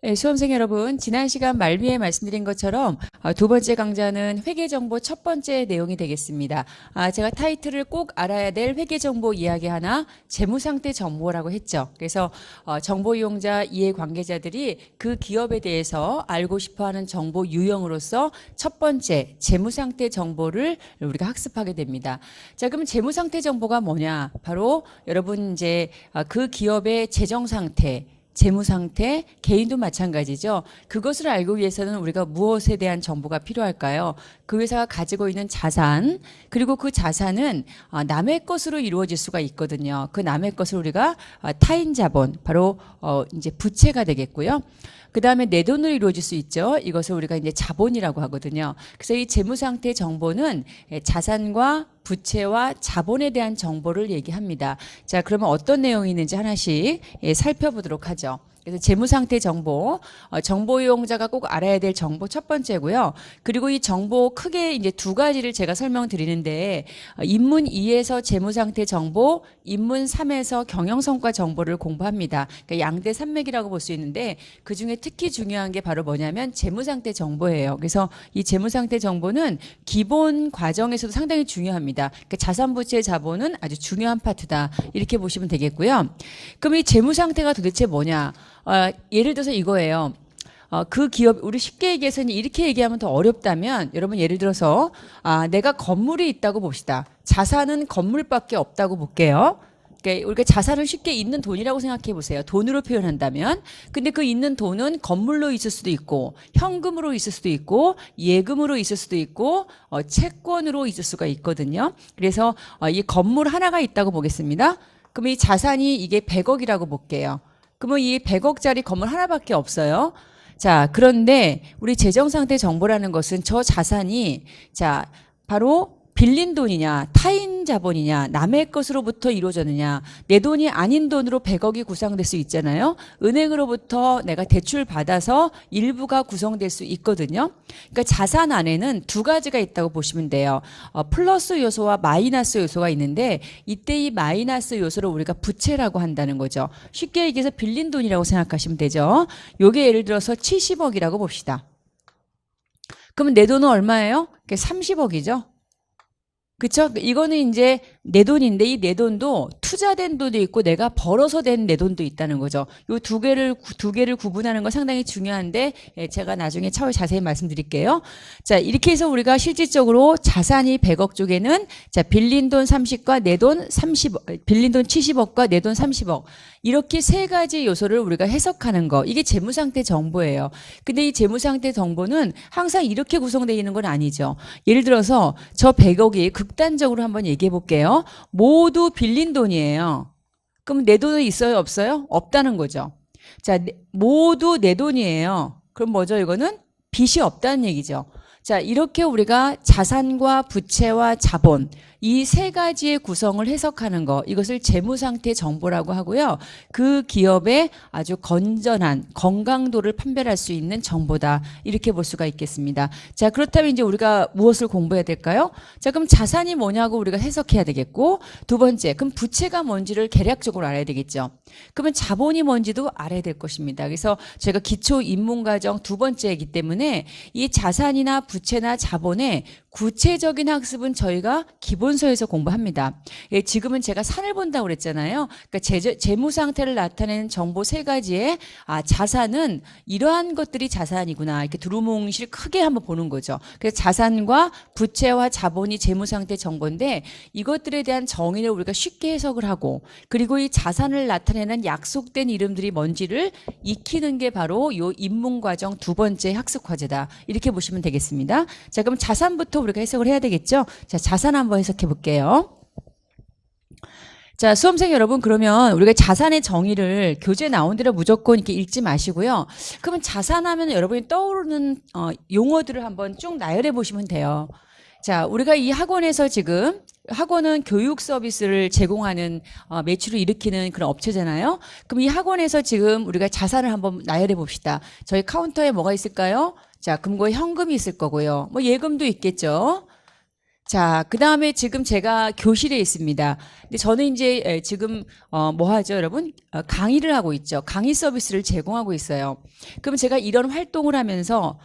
네, 수험생 여러분, 지난 시간 말미에 말씀드린 것처럼 두 번째 강좌는 회계정보 첫 번째 내용이 되겠습니다. 제가 타이틀을 꼭 알아야 될 회계정보 이야기 하나, 재무상태 정보라고 했죠. 그래서 정보 이용자, 이해관계자들이 그 기업에 대해서 알고 싶어하는 정보 유형으로서 첫 번째 재무상태 정보를 우리가 학습하게 됩니다. 자, 그럼 재무상태 정보가 뭐냐? 바로 여러분 이제 그 기업의 재정상태, 재무 상태, 개인도 마찬가지죠. 그것을 알기 위해서는 우리가 무엇에 대한 정보가 필요할까요? 그 회사가 가지고 있는 자산, 그리고 그 자산은 남의 것으로 이루어질 수가 있거든요. 그 남의 것을 우리가 타인 자본, 바로 이제 부채가 되겠고요. 그 다음에 내 돈으로 이루어질 수 있죠. 이것을 우리가 이제 자본이라고 하거든요. 그래서 이 재무 상태 정보는 자산과 부채와 자본에 대한 정보를 얘기합니다. 자, 그러면 어떤 내용이 있는지 하나씩 살펴보도록 하죠. 그래서 재무상태 정보, 정보 이용자가 꼭 알아야 될 정보 첫 번째고요. 그리고 이 정보 크게 이제 두 가지를 제가 설명드리는데, 인문 2에서 재무상태 정보, 인문 3에서 경영성과 정보를 공부합니다. 그러니까 양대 산맥이라고 볼 수 있는데, 그 중에 특히 중요한 게 바로 뭐냐면 재무상태 정보예요. 그래서 이 재무상태 정보는 기본 과정에서도 상당히 중요합니다. 그러니까 자산부채 자본은 아주 중요한 파트다. 이렇게 보시면 되겠고요. 그럼 이 재무상태가 도대체 뭐냐? 예를 들어서 이거예요. 그 기업, 우리 쉽게 얘기해서 이렇게 얘기하면 더 어렵다면, 여러분 예를 들어서, 내가 건물이 있다고 봅시다. 자산은 건물밖에 없다고 볼게요. 그러니까 우리가 자산을 쉽게 있는 돈이라고 생각해 보세요. 돈으로 표현한다면. 근데 그 있는 돈은 건물로 있을 수도 있고, 현금으로 있을 수도 있고, 예금으로 있을 수도 있고, 채권으로 있을 수가 있거든요. 그래서 이 건물 하나가 있다고 보겠습니다. 그럼 이 자산이 이게 100억이라고 볼게요. 그러면 이 100억짜리 건물 하나밖에 없어요. 자, 그런데 우리 재정상태 정보라는 것은 저 자산이 자, 바로 빌린 돈이냐, 타인 자본이냐, 남의 것으로부터 이루어졌느냐, 내 돈이 아닌 돈으로 100억이 구성될 수 있잖아요. 은행으로부터 내가 대출 받아서 일부가 구성될 수 있거든요. 그러니까 자산 안에는 두 가지가 있다고 보시면 돼요. 플러스 요소와 마이너스 요소가 있는데 이때 이 마이너스 요소를 우리가 부채라고 한다는 거죠. 쉽게 얘기해서 빌린 돈이라고 생각하시면 되죠. 요게 예를 들어서 70억이라고 봅시다. 그러면 내 돈은 얼마예요? 30억이죠. 그쵸? 이거는 이제 내 돈인데 이 내 돈도 투자된 돈도 있고 내가 벌어서 된 내 돈도 있다는 거죠. 요 두 개를 구분하는 건 상당히 중요한데 제가 나중에 차후에 자세히 말씀드릴게요. 자, 이렇게 해서 우리가 실질적으로 자산이 100억 쪽에는 자, 빌린 돈 30과 내 돈 30억, 빌린 돈 70억과 내 돈 30억. 이렇게 세 가지 요소를 우리가 해석하는 거. 이게 재무상태 정보예요. 근데 이 재무상태 정보는 항상 이렇게 구성되어 있는 건 아니죠. 예를 들어서 저 100억이 극단적으로 한번 얘기해 볼게요. 모두 빌린 돈이에요. 그럼 내 돈은 있어요? 없어요? 없다는 거죠. 자, 모두 내 돈이에요. 그럼 뭐죠? 이거는 빚이 없다는 얘기죠. 자, 이렇게 우리가 자산과 부채와 자본 이 세 가지의 구성을 해석하는 거 이것을 재무상태 정보라고 하고요. 그 기업의 아주 건전한 건강도를 판별할 수 있는 정보다 이렇게 볼 수가 있겠습니다. 자, 그렇다면 이제 우리가 무엇을 공부해야 될까요? 자, 그럼 자산이 뭐냐고 우리가 해석해야 되겠고 두 번째 그럼 부채가 뭔지를 계략적으로 알아야 되겠죠. 그러면 자본이 뭔지도 알아야 될 것입니다. 그래서 제가 기초 입문과정 두 번째이기 때문에 이 자산이나 부채나 자본의 구체적인 학습은 저희가 기본서에서 공부합니다. 예, 지금은 제가 산을 본다고 그랬잖아요. 그러니까 재무 상태를 나타내는 정보 세 가지에 자산은 이러한 것들이 자산이구나. 이렇게 두루뭉실 크게 한번 보는 거죠. 그래서 자산과 부채와 자본이 재무 상태 정보인데 이것들에 대한 정의를 우리가 쉽게 해석을 하고 그리고 이 자산을 나타내는 약속된 이름들이 뭔지를 익히는 게 바로 요 입문 과정 두 번째 학습 과제다. 이렇게 보시면 되겠습니다. 자, 그럼 자산부터 우리가 해석을 해야 되겠죠? 자, 자산 한번 해석해 볼게요. 자, 수험생 여러분, 그러면 우리가 자산의 정의를 교재 나온 대로 무조건 이렇게 읽지 마시고요. 그러면 자산하면 여러분이 떠오르는 용어들을 한번 쭉 나열해 보시면 돼요. 자, 우리가 이 학원에서 지금 학원은 교육 서비스를 제공하는 매출을 일으키는 그런 업체잖아요. 그럼 이 학원에서 지금 우리가 자산을 한번 나열해 봅시다. 저희 카운터에 뭐가 있을까요? 자, 금고에 현금이 있을 거고요. 뭐 예금도 있겠죠. 자, 그 다음에 지금 제가 교실에 있습니다. 근데 저는 이제 지금 뭐 하죠, 여러분? 강의를 하고 있죠. 강의 서비스를 제공하고 있어요. 그럼 제가 이런 활동을 하면서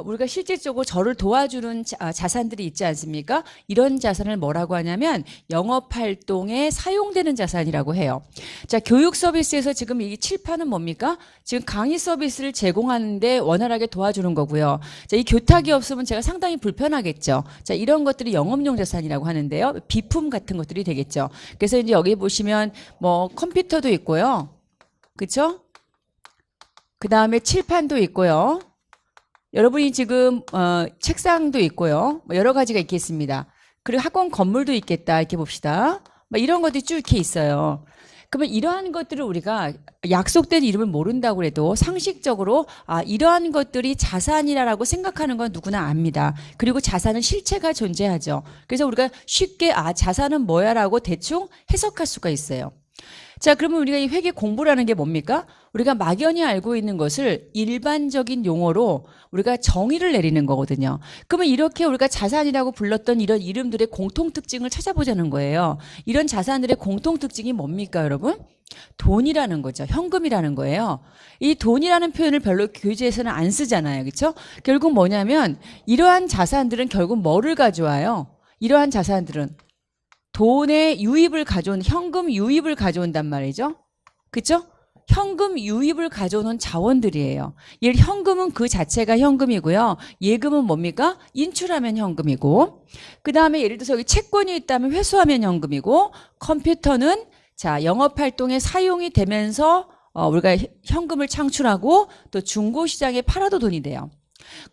우리가 실질적으로 저를 도와주는 자산들이 있지 않습니까? 이런 자산을 뭐라고 하냐면 영업 활동에 사용되는 자산이라고 해요. 자, 교육 서비스에서 지금 이 칠판은 뭡니까? 지금 강의 서비스를 제공하는데 원활하게 도와주는 거고요. 자, 이 교탁이 없으면 제가 상당히 불편하겠죠. 자, 이런 것들이 영업용 자산이라고 하는데요. 비품 같은 것들이 되겠죠. 그래서 이제 여기 보시면 뭐 컴퓨터도 있고요. 그쵸? 그 다음에 칠판도 있고요. 여러분이 지금 책상도 있고요. 뭐 여러 가지가 있겠습니다. 그리고 학원 건물도 있겠다. 이렇게 봅시다. 뭐 이런 것들이 쭉 이렇게 있어요. 그러면 이러한 것들을 우리가 약속된 이름을 모른다고 해도 상식적으로 이러한 것들이 자산이라고 생각하는 건 누구나 압니다. 그리고 자산은 실체가 존재하죠. 그래서 우리가 쉽게 자산은 뭐야라고 대충 해석할 수가 있어요. 자, 그러면 우리가 이 회계 공부라는 게 뭡니까? 우리가 막연히 알고 있는 것을 일반적인 용어로 우리가 정의를 내리는 거거든요. 그러면 이렇게 우리가 자산이라고 불렀던 이런 이름들의 공통특징을 찾아보자는 거예요. 이런 자산들의 공통특징이 뭡니까, 여러분? 돈이라는 거죠. 현금이라는 거예요. 이 돈이라는 표현을 별로 교재에서는 안 쓰잖아요. 그렇죠? 결국 뭐냐면 이러한 자산들은 결국 뭐를 가져와요? 이러한 자산들은 돈의 유입을 가져온, 현금 유입을 가져온단 말이죠. 그렇죠? 현금 유입을 가져오는 자원들이에요. 현금은 그 자체가 현금이고요. 예금은 뭡니까? 인출하면 현금이고, 그 다음에 예를 들어서 여기 채권이 있다면 회수하면 현금이고, 컴퓨터는 자, 영업활동에 사용이 되면서 우리가 현금을 창출하고 또 중고시장에 팔아도 돈이 돼요.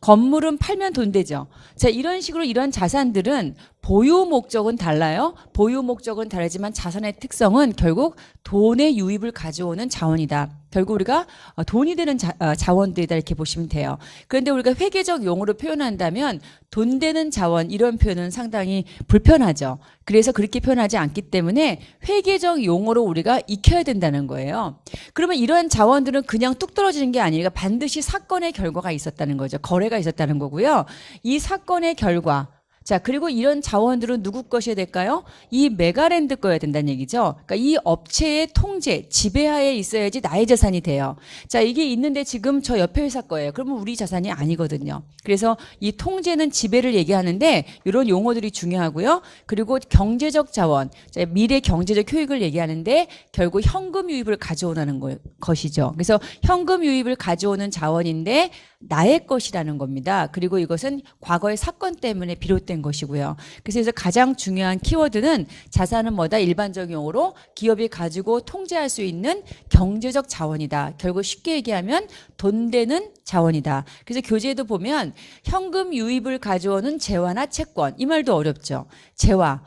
건물은 팔면 돈 되죠. 자, 이런 식으로 이런 자산들은 보유 목적은 달라요. 보유 목적은 다르지만 자산의 특성은 결국 돈의 유입을 가져오는 자원이다. 결국 우리가 돈이 되는 자원들이다 이렇게 보시면 돼요. 그런데 우리가 회계적 용어로 표현한다면 돈 되는 자원 이런 표현은 상당히 불편하죠. 그래서 그렇게 표현하지 않기 때문에 회계적 용어로 우리가 익혀야 된다는 거예요. 그러면 이런 자원들은 그냥 뚝 떨어지는 게 아니라 반드시 사건의 결과가 있었다는 거죠. 거래가 있었다는 거고요. 이 사건의 결과 자, 그리고 이런 자원들은 누구 것이어야 될까요? 이 메가랜드 거여야 된다는 얘기죠. 그러니까 이 업체의 통제, 지배하에 있어야지 나의 자산이 돼요. 자, 이게 있는데 지금 저 옆에 회사 거예요. 그러면 우리 자산이 아니거든요. 그래서 이 통제는 지배를 얘기하는데 이런 용어들이 중요하고요. 그리고 경제적 자원, 자, 미래 경제적 효익을 얘기하는데 결국 현금 유입을 가져오는 것이죠. 그래서 현금 유입을 가져오는 자원인데 나의 것이라는 겁니다. 그리고 이것은 과거의 사건 때문에 비롯된 것이고요. 그래서 가장 중요한 키워드는 자산은 뭐다? 일반적 용어로 기업이 가지고 통제할 수 있는 경제적 자원이다. 결국 쉽게 얘기하면 돈 되는 자원이다. 그래서 교재에도 보면 현금 유입을 가져오는 재화나 채권 이 말도 어렵죠. 재화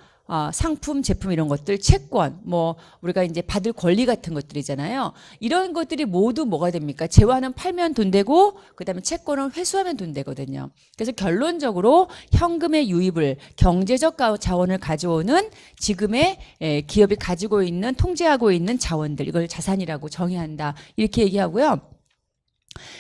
상품, 제품 이런 것들, 채권, 뭐 우리가 이제 받을 권리 같은 것들이잖아요. 이런 것들이 모두 뭐가 됩니까? 재화는 팔면 돈 되고 그다음에 채권은 회수하면 돈 되거든요. 그래서 결론적으로 현금의 유입을 경제적 자원을 가져오는 지금의 기업이 가지고 있는 통제하고 있는 자원들 이걸 자산이라고 정의한다. 이렇게 얘기하고요.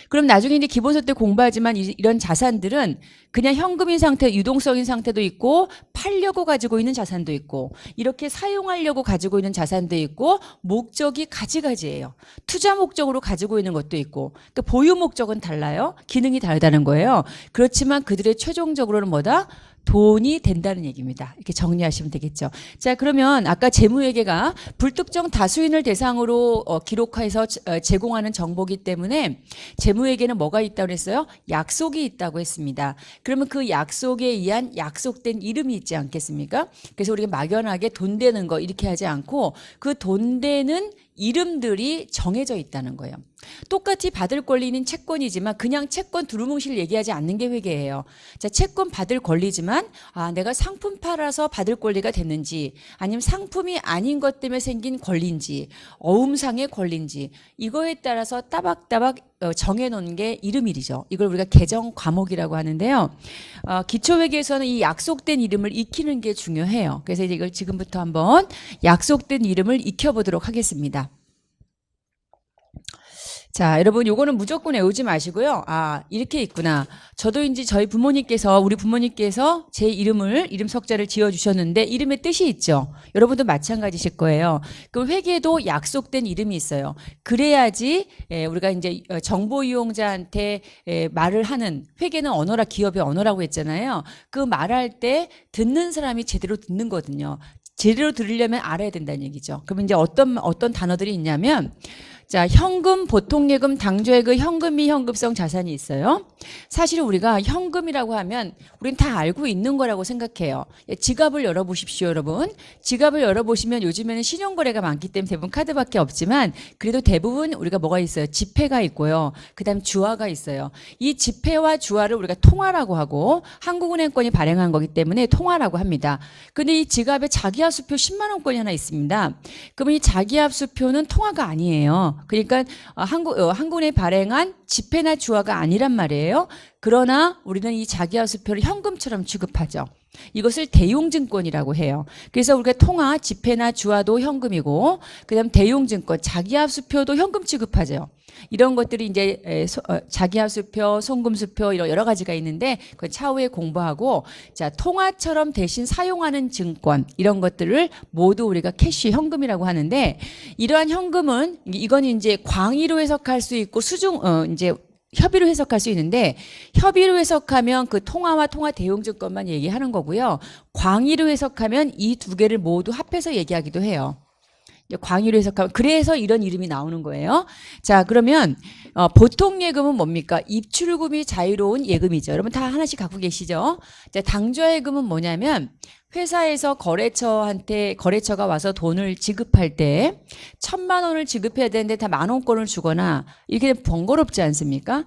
그럼 나중에 이제 기본서 때 공부하지만 이런 자산들은 그냥 현금인 상태, 유동성인 상태도 있고 팔려고 가지고 있는 자산도 있고 이렇게 사용하려고 가지고 있는 자산도 있고 목적이 가지가지예요. 투자 목적으로 가지고 있는 것도 있고 그러니까 보유 목적은 달라요. 기능이 다르다는 거예요. 그렇지만 그들의 최종적으로는 뭐다? 돈이 된다는 얘기입니다. 이렇게 정리하시면 되겠죠. 자, 그러면 아까 재무회계가 불특정 다수인을 대상으로 기록해서 제공하는 정보이기 때문에 재무회계는 뭐가 있다고 했어요? 약속이 있다고 했습니다. 그러면 그 약속에 의한 약속된 이름이 있지 않겠습니까? 그래서 우리가 막연하게 돈 되는 거 이렇게 하지 않고 그 돈 되는 이름들이 정해져 있다는 거예요. 똑같이 받을 권리는 채권이지만 그냥 채권 두루뭉실 얘기하지 않는 게 회계예요. 자, 채권 받을 권리지만 내가 상품 팔아서 받을 권리가 됐는지 아니면 상품이 아닌 것 때문에 생긴 권리인지 어음상의 권리인지 이거에 따라서 따박따박 정해놓은 게 이름일이죠. 이걸 우리가 개정 과목이라고 하는데요. 기초회계에서는 이 약속된 이름을 익히는 게 중요해요. 그래서 이걸 지금부터 한번 약속된 이름을 익혀보도록 하겠습니다. 자, 여러분 요거는 무조건 외우지 마시고요. 아, 이렇게 있구나. 저도 이제 저희 부모님께서 우리 부모님께서 제 이름 석자를 지어 주셨는데 이름의 뜻이 있죠. 여러분도 마찬가지실 거예요. 그 회계도 약속된 이름이 있어요. 그래야지 우리가 이제 정보 이용자한테 말을 하는 회계는 언어라 기업의 언어라고 했잖아요. 그 말할 때 듣는 사람이 제대로 듣는 거거든요. 제대로 들으려면 알아야 된다는 얘기죠. 그럼 이제 어떤 단어들이 있냐면 자, 현금, 보통예금, 당좌예금, 현금이 현금성 자산이 있어요. 사실 우리가 현금이라고 하면 우린 다 알고 있는 거라고 생각해요. 지갑을 열어보십시오, 여러분. 지갑을 열어보시면 요즘에는 신용거래가 많기 때문에 대부분 카드밖에 없지만 그래도 대부분 우리가 뭐가 있어요? 지폐가 있고요. 그 다음 주화가 있어요. 이 지폐와 주화를 우리가 통화라고 하고 한국은행권이 발행한 거기 때문에 통화라고 합니다. 근데 이 지갑에 자기합수표 10만 원권이 하나 있습니다. 그러면 이 자기합수표는 통화가 아니에요. 그러니까 한국은행이 발행한 지폐나 주화가 아니란 말이에요. 그러나 우리는 이 자기합수표를 현금처럼 취급하죠. 이것을 대용증권이라고 해요. 그래서 우리가 통화, 지폐나 주화도 현금이고 그다음 대용증권, 자기합수표도 현금 취급하죠. 이런 것들이 이제 자기합수표, 송금수표 이런 여러 가지가 있는데 그건 차후에 공부하고 자 통화처럼 대신 사용하는 증권 이런 것들을 모두 우리가 캐시 현금이라고 하는데 이러한 현금은 이건 이제 광의로 해석할 수 있고 이제 협의로 해석할 수 있는데 협의로 해석하면 그 통화와 통화 대용증권만 얘기하는 거고요. 광의로 해석하면 이 두 개를 모두 합해서 얘기하기도 해요. 광의로 해석하면 그래서 이런 이름이 나오는 거예요. 자, 그러면 보통 예금은 뭡니까? 입출금이 자유로운 예금이죠. 여러분 다 하나씩 갖고 계시죠? 자, 당좌예금은 뭐냐면 회사에서 거래처가 와서 돈을 지급할 때 1,000만 원을 지급해야 되는데 다 10,000원권을 주거나 이렇게 번거롭지 않습니까?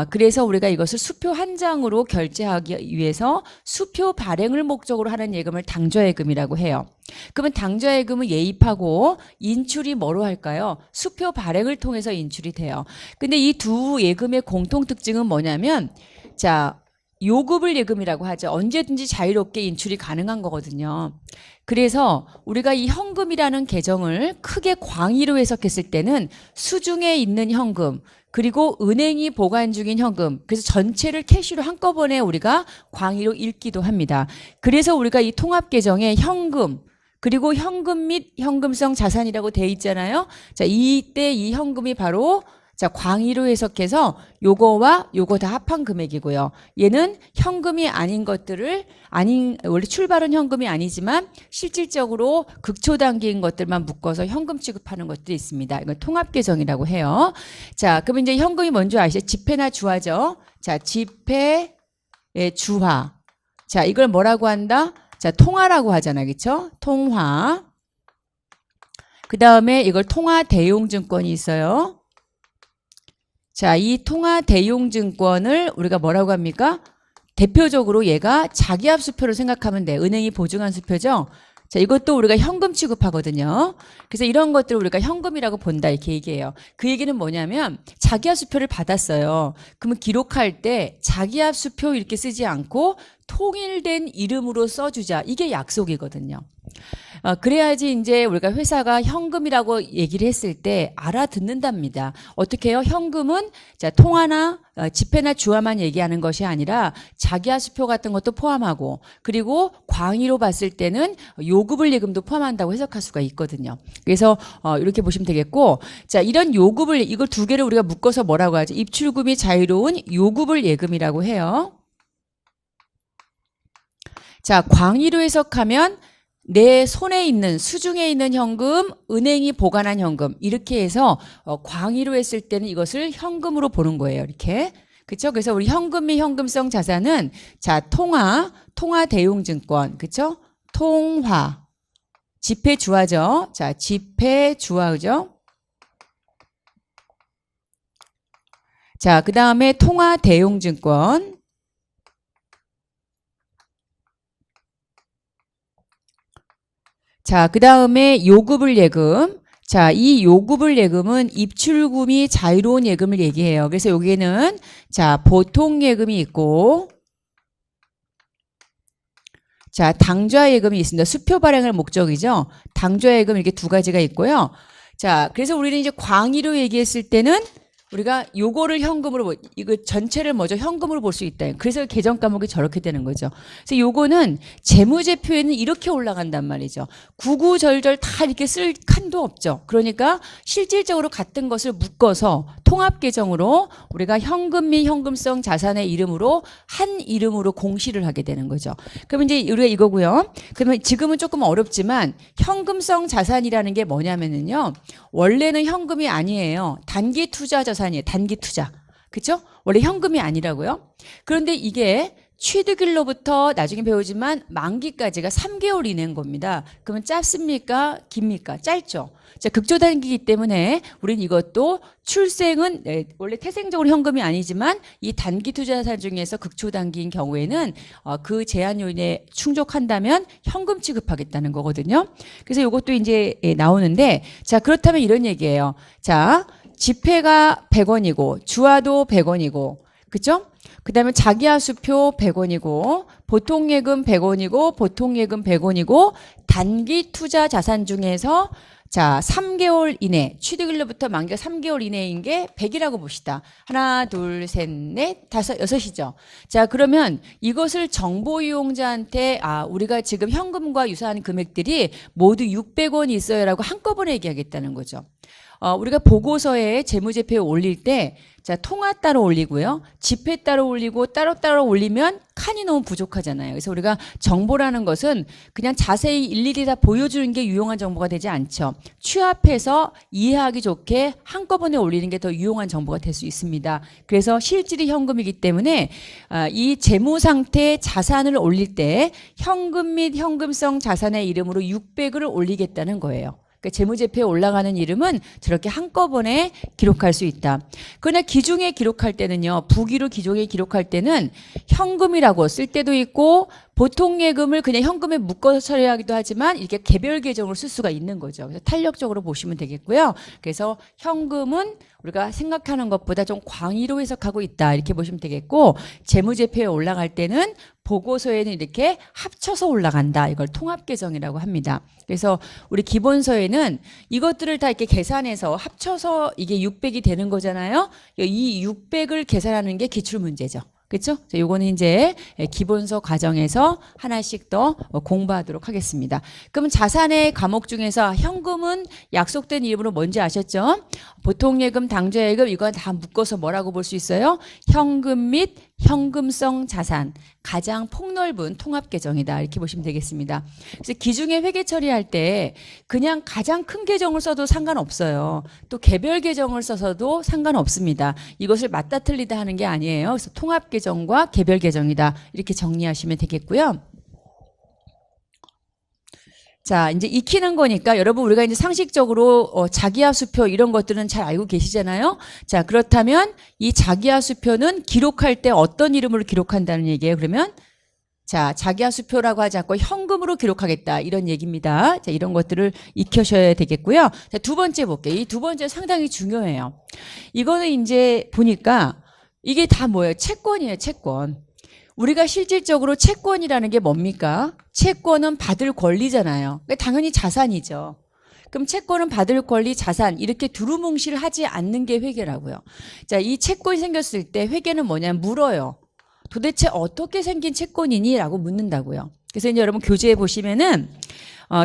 그래서 우리가 이것을 수표 한 장으로 결제하기 위해서 수표 발행을 목적으로 하는 예금을 당좌예금이라고 해요. 그러면 당좌예금은 예입하고 인출이 뭐로 할까요? 수표 발행을 통해서 인출이 돼요. 근데 이 두 예금의 공통 특징은 뭐냐면 자, 요급을 예금이라고 하죠. 언제든지 자유롭게 인출이 가능한 거거든요. 그래서 우리가 이 현금이라는 계정을 크게 광의로 해석했을 때는 수중에 있는 현금 그리고 은행이 보관 중인 현금 그래서 전체를 캐시로 한꺼번에 우리가 광의로 읽기도 합니다. 그래서 우리가 이 통합계정에 현금 그리고 현금 및 현금성 자산이라고 돼 있잖아요. 자, 이때 이 현금이 바로 자, 광의로 해석해서 요거와 요거 다 합한 금액이고요. 얘는 현금이 아닌 것들을 원래 출발은 현금이 아니지만 실질적으로 극초단기인 것들만 묶어서 현금 취급하는 것들이 있습니다. 이건 통합계정이라고 해요. 자, 그럼 이제 현금이 뭔지 아시죠? 지폐나 주화죠. 자, 지폐, 주화. 자, 이걸 뭐라고 한다? 자, 통화라고 하잖아요. 그렇죠? 통화. 그 다음에 이걸 통화 대용증권이 있어요. 자, 이 통화 대용증권을 우리가 뭐라고 합니까? 대표적으로 얘가 자기합수표로 생각하면 돼. 은행이 보증한 수표죠. 자, 이것도 우리가 현금 취급하거든요. 그래서 이런 것들을 우리가 현금이라고 본다 이렇게 얘기해요. 그 얘기는 뭐냐면 자기합수표를 받았어요. 그러면 기록할 때 자기합수표 이렇게 쓰지 않고 통일된 이름으로 써주자. 이게 약속이거든요. 그래야지 이제 우리가 회사가 현금이라고 얘기를 했을 때 알아듣는답니다. 어떻게 해요? 현금은 자, 통화나 지폐나 주화만 얘기하는 것이 아니라 자기합수표 같은 것도 포함하고 그리고 광의로 봤을 때는 요급을 예금도 포함한다고 해석할 수가 있거든요. 그래서 이렇게 보시면 되겠고 자, 이런 요급을 이걸 두 개를 우리가 묶어서 뭐라고 하죠? 입출금이 자유로운 요급을 예금이라고 해요. 자, 광의로 해석하면 내 손에 있는 수중에 있는 현금, 은행이 보관한 현금 이렇게 해서 광의로 했을 때는 이것을 현금으로 보는 거예요. 이렇게. 그렇죠? 그래서 우리 현금 및 현금성 자산은 자, 통화 대용증권. 그렇죠? 통화. 지폐 주화죠. 자, 지폐 주화죠. 자, 그다음에 통화 대용증권. 자, 그 다음에 요급을 예금. 자, 이 요급을 예금은 입출금이 자유로운 예금을 얘기해요. 그래서 여기에는 자, 보통 예금이 있고 자, 당좌 예금이 있습니다. 수표 발행을 목적이죠. 당좌 예금 이렇게 두 가지가 있고요. 자, 그래서 우리는 이제 광의로 얘기했을 때는 우리가 요거를 현금으로 이거 전체를 먼저 현금으로 볼 수 있다. 그래서 계정 과목이 저렇게 되는 거죠. 그래서 요거는 재무제표에는 이렇게 올라간단 말이죠. 구구절절 다 이렇게 쓸 칸도 없죠. 그러니까 실질적으로 같은 것을 묶어서 통합 계정으로 우리가 현금 및 현금성 자산의 이름으로 한 이름으로 공시를 하게 되는 거죠. 그러면 이제 우리가 이거고요. 그러면 지금은 조금 어렵지만 현금성 자산이라는 게 뭐냐면은요. 원래는 현금이 아니에요. 단기 투자 자산이에요. 단기 투자. 그렇죠? 원래 현금이 아니라고요. 그런데 이게 취득일로부터 나중에 배우지만 만기까지가 3개월 이내인 겁니다. 그러면 짧습니까? 깁니까? 짧죠. 자, 극조단기이기 때문에 우린 이것도 출생은 원래 태생적으로 현금이 아니지만 이 단기 투자자산 중에서 극초단기인 경우에는 그 제한 요인에 충족한다면 현금 취급하겠다는 거거든요. 그래서 이것도 이제 나오는데 자, 그렇다면 이런 얘기예요. 자, 지폐가 100원이고 주화도 100원이고 그죠? 그 다음에 자기하수표 100원이고 보통예금 100원이고 보통예금 100원이고 단기 투자 자산 중에서 자 3개월 이내 취득일로부터 만기가 3개월 이내인 게 100이라고 봅시다. 하나 둘 셋 넷 다섯 여섯이죠. 자 그러면 이것을 정보 이용자한테 우리가 지금 현금과 유사한 금액들이 모두 600원 있어요라고 한꺼번에 얘기하겠다는 거죠. 우리가 보고서에 재무제표에 올릴 때 자, 통화 따로 올리고요. 지폐 따로 올리고 따로따로 올리면 칸이 너무 부족하잖아요. 그래서 우리가 정보라는 것은 그냥 자세히 일일이 다 보여주는 게 유용한 정보가 되지 않죠. 취합해서 이해하기 좋게 한꺼번에 올리는 게 더 유용한 정보가 될 수 있습니다. 그래서 실질이 현금이기 때문에 이 재무상태 자산을 올릴 때 현금 및 현금성 자산의 이름으로 600을 올리겠다는 거예요. 그러니까 재무제표에 올라가는 이름은 저렇게 한꺼번에 기록할 수 있다. 그러나 기중에 기록할 때는요. 부기로 기중에 기록할 때는 현금이라고 쓸 때도 있고 보통 예금을 그냥 현금에 묶어서 처리하기도 하지만 이렇게 개별 계정으로 쓸 수가 있는 거죠. 그래서 탄력적으로 보시면 되겠고요. 그래서 현금은 우리가 생각하는 것보다 좀 광의로 해석하고 있다. 이렇게 보시면 되겠고 재무제표에 올라갈 때는 보고서에는 이렇게 합쳐서 올라간다. 이걸 통합계정이라고 합니다. 그래서 우리 기본서에는 이것들을 다 이렇게 계산해서 합쳐서 이게 600이 되는 거잖아요. 이 600을 계산하는 게 기출문제죠. 그렇죠? 요거는 이제 기본서 과정에서 하나씩 더 공부하도록 하겠습니다. 그럼 자산의 과목 중에서 현금은 약속된 이름으로 뭔지 아셨죠? 보통예금, 당좌예금 이건 다 묶어서 뭐라고 볼 수 있어요? 현금 및 현금성 자산, 가장 폭넓은 통합계정이다. 이렇게 보시면 되겠습니다. 그래서 기중에 회계 처리할 때 그냥 가장 큰 계정을 써도 상관없어요. 또 개별 계정을 써서도 상관없습니다. 이것을 맞다 틀리다 하는 게 아니에요. 그래서 통합계정과 개별 계정이다. 이렇게 정리하시면 되겠고요. 자, 이제 익히는 거니까 여러분 우리가 이제 상식적으로 자기하수표 이런 것들은 잘 알고 계시잖아요. 자, 그렇다면 이 자기하수표는 기록할 때 어떤 이름으로 기록한다는 얘기예요. 그러면 자, 자기하수표라고 하지 않고 현금으로 기록하겠다 이런 얘기입니다. 자, 이런 것들을 익혀셔야 되겠고요. 자, 두 번째 볼게요. 이 두 번째 상당히 중요해요. 이거는 이제 보니까 이게 다 뭐예요? 채권이에요, 채권. 우리가 실질적으로 채권이라는 게 뭡니까? 채권은 받을 권리잖아요. 그러니까 당연히 자산이죠. 그럼 채권은 받을 권리, 자산 이렇게 두루뭉실 하지 않는 게 회계라고요. 자, 이 채권이 생겼을 때 회계는 뭐냐면 물어요. 도대체 어떻게 생긴 채권이니? 라고 묻는다고요. 그래서 이제 여러분 교재에 보시면은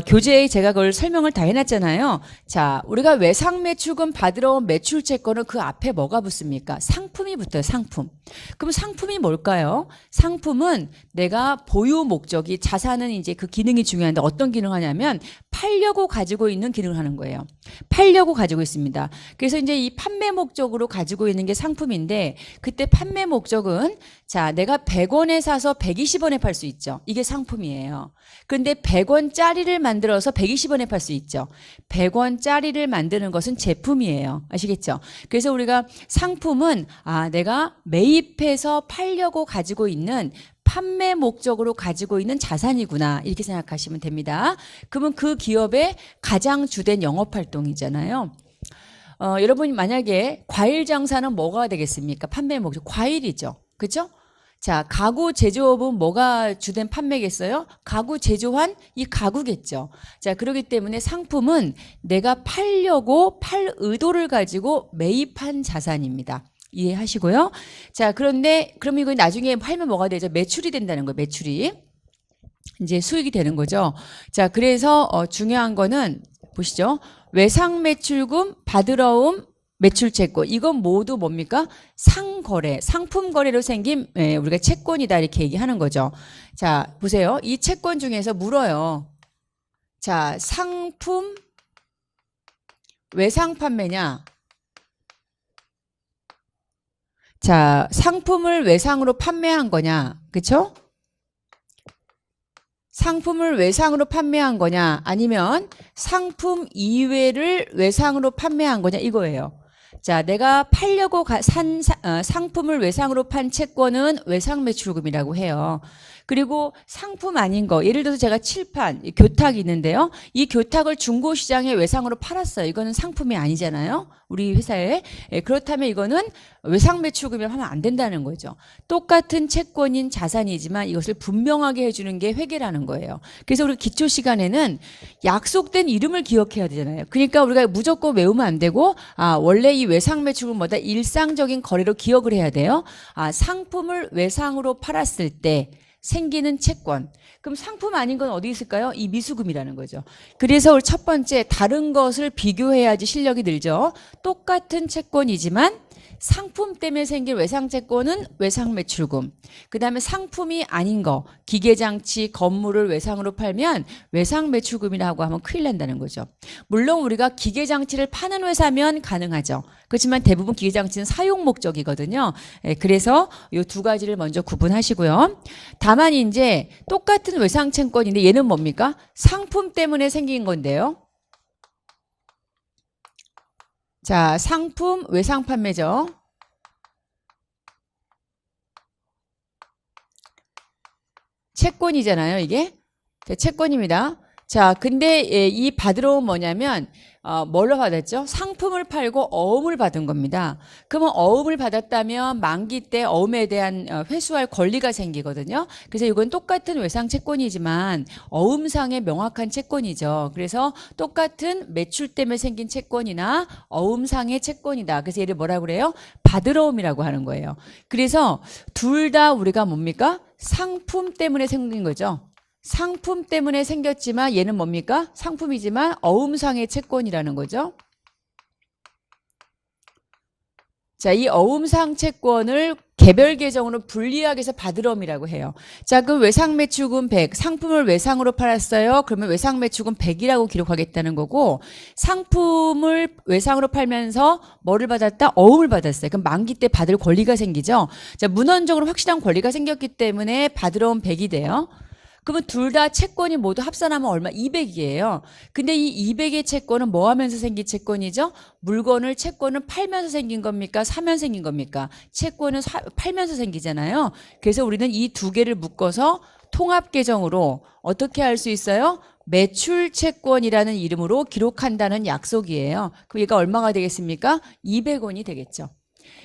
교재에 제가 그걸 설명을 다 해놨잖아요. 자, 우리가 외상매출금 받으러 온 매출채권은 그 앞에 뭐가 붙습니까? 상품이 붙어요, 상품. 그럼 상품이 뭘까요? 상품은 내가 보유 목적이 자산은 이제 그 기능이 중요한데 어떤 기능을 하냐면 팔려고 가지고 있는 기능을 하는 거예요. 팔려고 가지고 있습니다. 그래서 이제 이 판매 목적으로 가지고 있는 게 상품인데 그때 판매 목적은 자, 내가 100원에 사서 120원에 팔 수 있죠. 이게 상품이에요. 그런데 100원짜리를 만들어서 120원에 팔 수 있죠. 100원짜리를 만드는 것은 제품이에요. 아시겠죠? 그래서 우리가 상품은 내가 매입해서 팔려고 가지고 있는 판매 목적으로 가지고 있는 자산이구나 이렇게 생각하시면 됩니다. 그러면 그 기업의 가장 주된 영업활동이잖아요. 여러분이 만약에 과일 장사는 뭐가 되겠습니까? 판매 목적 과일이죠. 그렇죠? 자, 가구 제조업은 뭐가 주된 판매겠어요? 가구 제조한 이 가구겠죠. 자, 그렇기 때문에 상품은 내가 팔려고 팔 의도를 가지고 매입한 자산입니다. 이해하시고요. 자, 그런데 그럼 이거 나중에 팔면 뭐가 되죠? 매출이 된다는 거예요. 매출이. 이제 수익이 되는 거죠. 자, 그래서 중요한 거는 보시죠. 외상 매출금, 받으러 온 매출 채권. 이건 모두 뭡니까? 상거래, 상품 거래로 생긴 우리가 채권이다 이렇게 얘기하는 거죠. 자, 보세요. 이 채권 중에서 물어요. 자, 상품 외상 판매냐? 자, 상품을 외상으로 판매한 거냐? 그쵸? 상품을 외상으로 판매한 거냐? 아니면 상품 이외를 외상으로 판매한 거냐? 이거예요. 자, 내가 팔려고 산 상품을 외상으로 판 채권은 외상 매출금이라고 해요. 그리고 상품 아닌 거, 예를 들어서 제가 칠판, 교탁이 있는데요. 이 교탁을 중고시장에 외상으로 팔았어요. 이거는 상품이 아니잖아요. 우리 회사에. 그렇다면 이거는 외상 매출금이라고 하면 안 된다는 거죠. 똑같은 채권인 자산이지만 이것을 분명하게 해주는 게 회계라는 거예요. 그래서 우리 기초 시간에는 약속된 이름을 기억해야 되잖아요. 그러니까 우리가 무조건 외우면 안 되고, 원래 이 외상 매출금보다 일상적인 거래로 기억을 해야 돼요. 상품을 외상으로 팔았을 때 생기는 채권. 그럼 상품 아닌 건 어디 있을까요? 이 미수금이라는 거죠. 그래서 우리 첫 번째 다른 것을 비교해야지 실력이 늘죠. 똑같은 채권이지만 상품 때문에 생긴 외상채권은 외상매출금. 그 다음에 상품이 아닌 거, 기계장치, 건물을 외상으로 팔면 외상매출금이라고 하면 큰일 난다는 거죠. 물론 우리가 기계장치를 파는 회사면 가능하죠. 그렇지만 대부분 기계장치는 사용 목적이거든요. 그래서 이 두 가지를 먼저 구분하시고요. 다만 이제 똑같은 외상채권인데 얘는 뭡니까? 상품 때문에 생긴 건데요. 자, 상품 외상 판매죠. 채권이잖아요, 이게. 자, 채권입니다. 자, 근데 이 받으러 온 뭐냐면 뭘로 받았죠? 상품을 팔고 어음을 받은 겁니다. 그러면 어음을 받았다면 만기 때 어음에 대한 회수할 권리가 생기거든요. 그래서 이건 똑같은 외상 채권이지만 어음상의 명확한 채권이죠. 그래서 똑같은 매출 때문에 생긴 채권이나 어음상의 채권이다. 그래서 얘를 뭐라고 그래요? 받으러 옴이라고 하는 거예요. 그래서 둘 다 우리가 뭡니까? 상품 때문에 생긴 거죠. 상품 때문에 생겼지만 얘는 뭡니까? 상품이지만 어음상의 채권이라는 거죠. 자, 이 어음상 채권을 개별 계정으로 분리하게 해서 받으럼이라고 해요. 자, 그 외상매출금 100, 상품을 외상으로 팔았어요. 그러면 외상매출금 100이라고 기록하겠다는 거고, 상품을 외상으로 팔면서 뭐를 받았다? 어음을 받았어요. 그럼 만기 때 받을 권리가 생기죠. 자, 문헌적으로 확실한 권리가 생겼기 때문에 받으러 온 100이 돼요. 그러면 둘 다 채권이 모두 합산하면 얼마? 200이에요. 근데 이 200의 채권은 뭐 하면서 생긴 채권이죠? 물건을 채권을 팔면서 생긴 겁니까? 사면서 생긴 겁니까? 채권은 팔면서 생기잖아요. 그래서 우리는 이 두 개를 묶어서 통합 계정으로 어떻게 할 수 있어요? 매출 채권이라는 이름으로 기록한다는 약속이에요. 그럼 얘가 얼마가 되겠습니까? 200원이 되겠죠.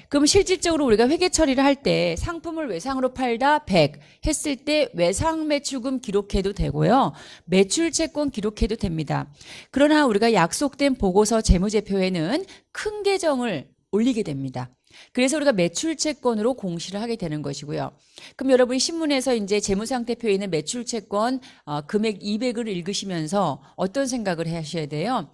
그럼 실질적으로 우리가 회계 처리를 할 때 상품을 외상으로 팔다 100 했을 때 외상 매출금 기록해도 되고요. 매출 채권 기록해도 됩니다. 그러나 우리가 약속된 보고서 재무제표에는 큰 계정을 올리게 됩니다. 그래서 우리가 매출 채권으로 공시를 하게 되는 것이고요. 그럼 여러분이 신문에서 이제 재무상태표에 있는 매출 채권 금액 200을 읽으시면서 어떤 생각을 하셔야 돼요?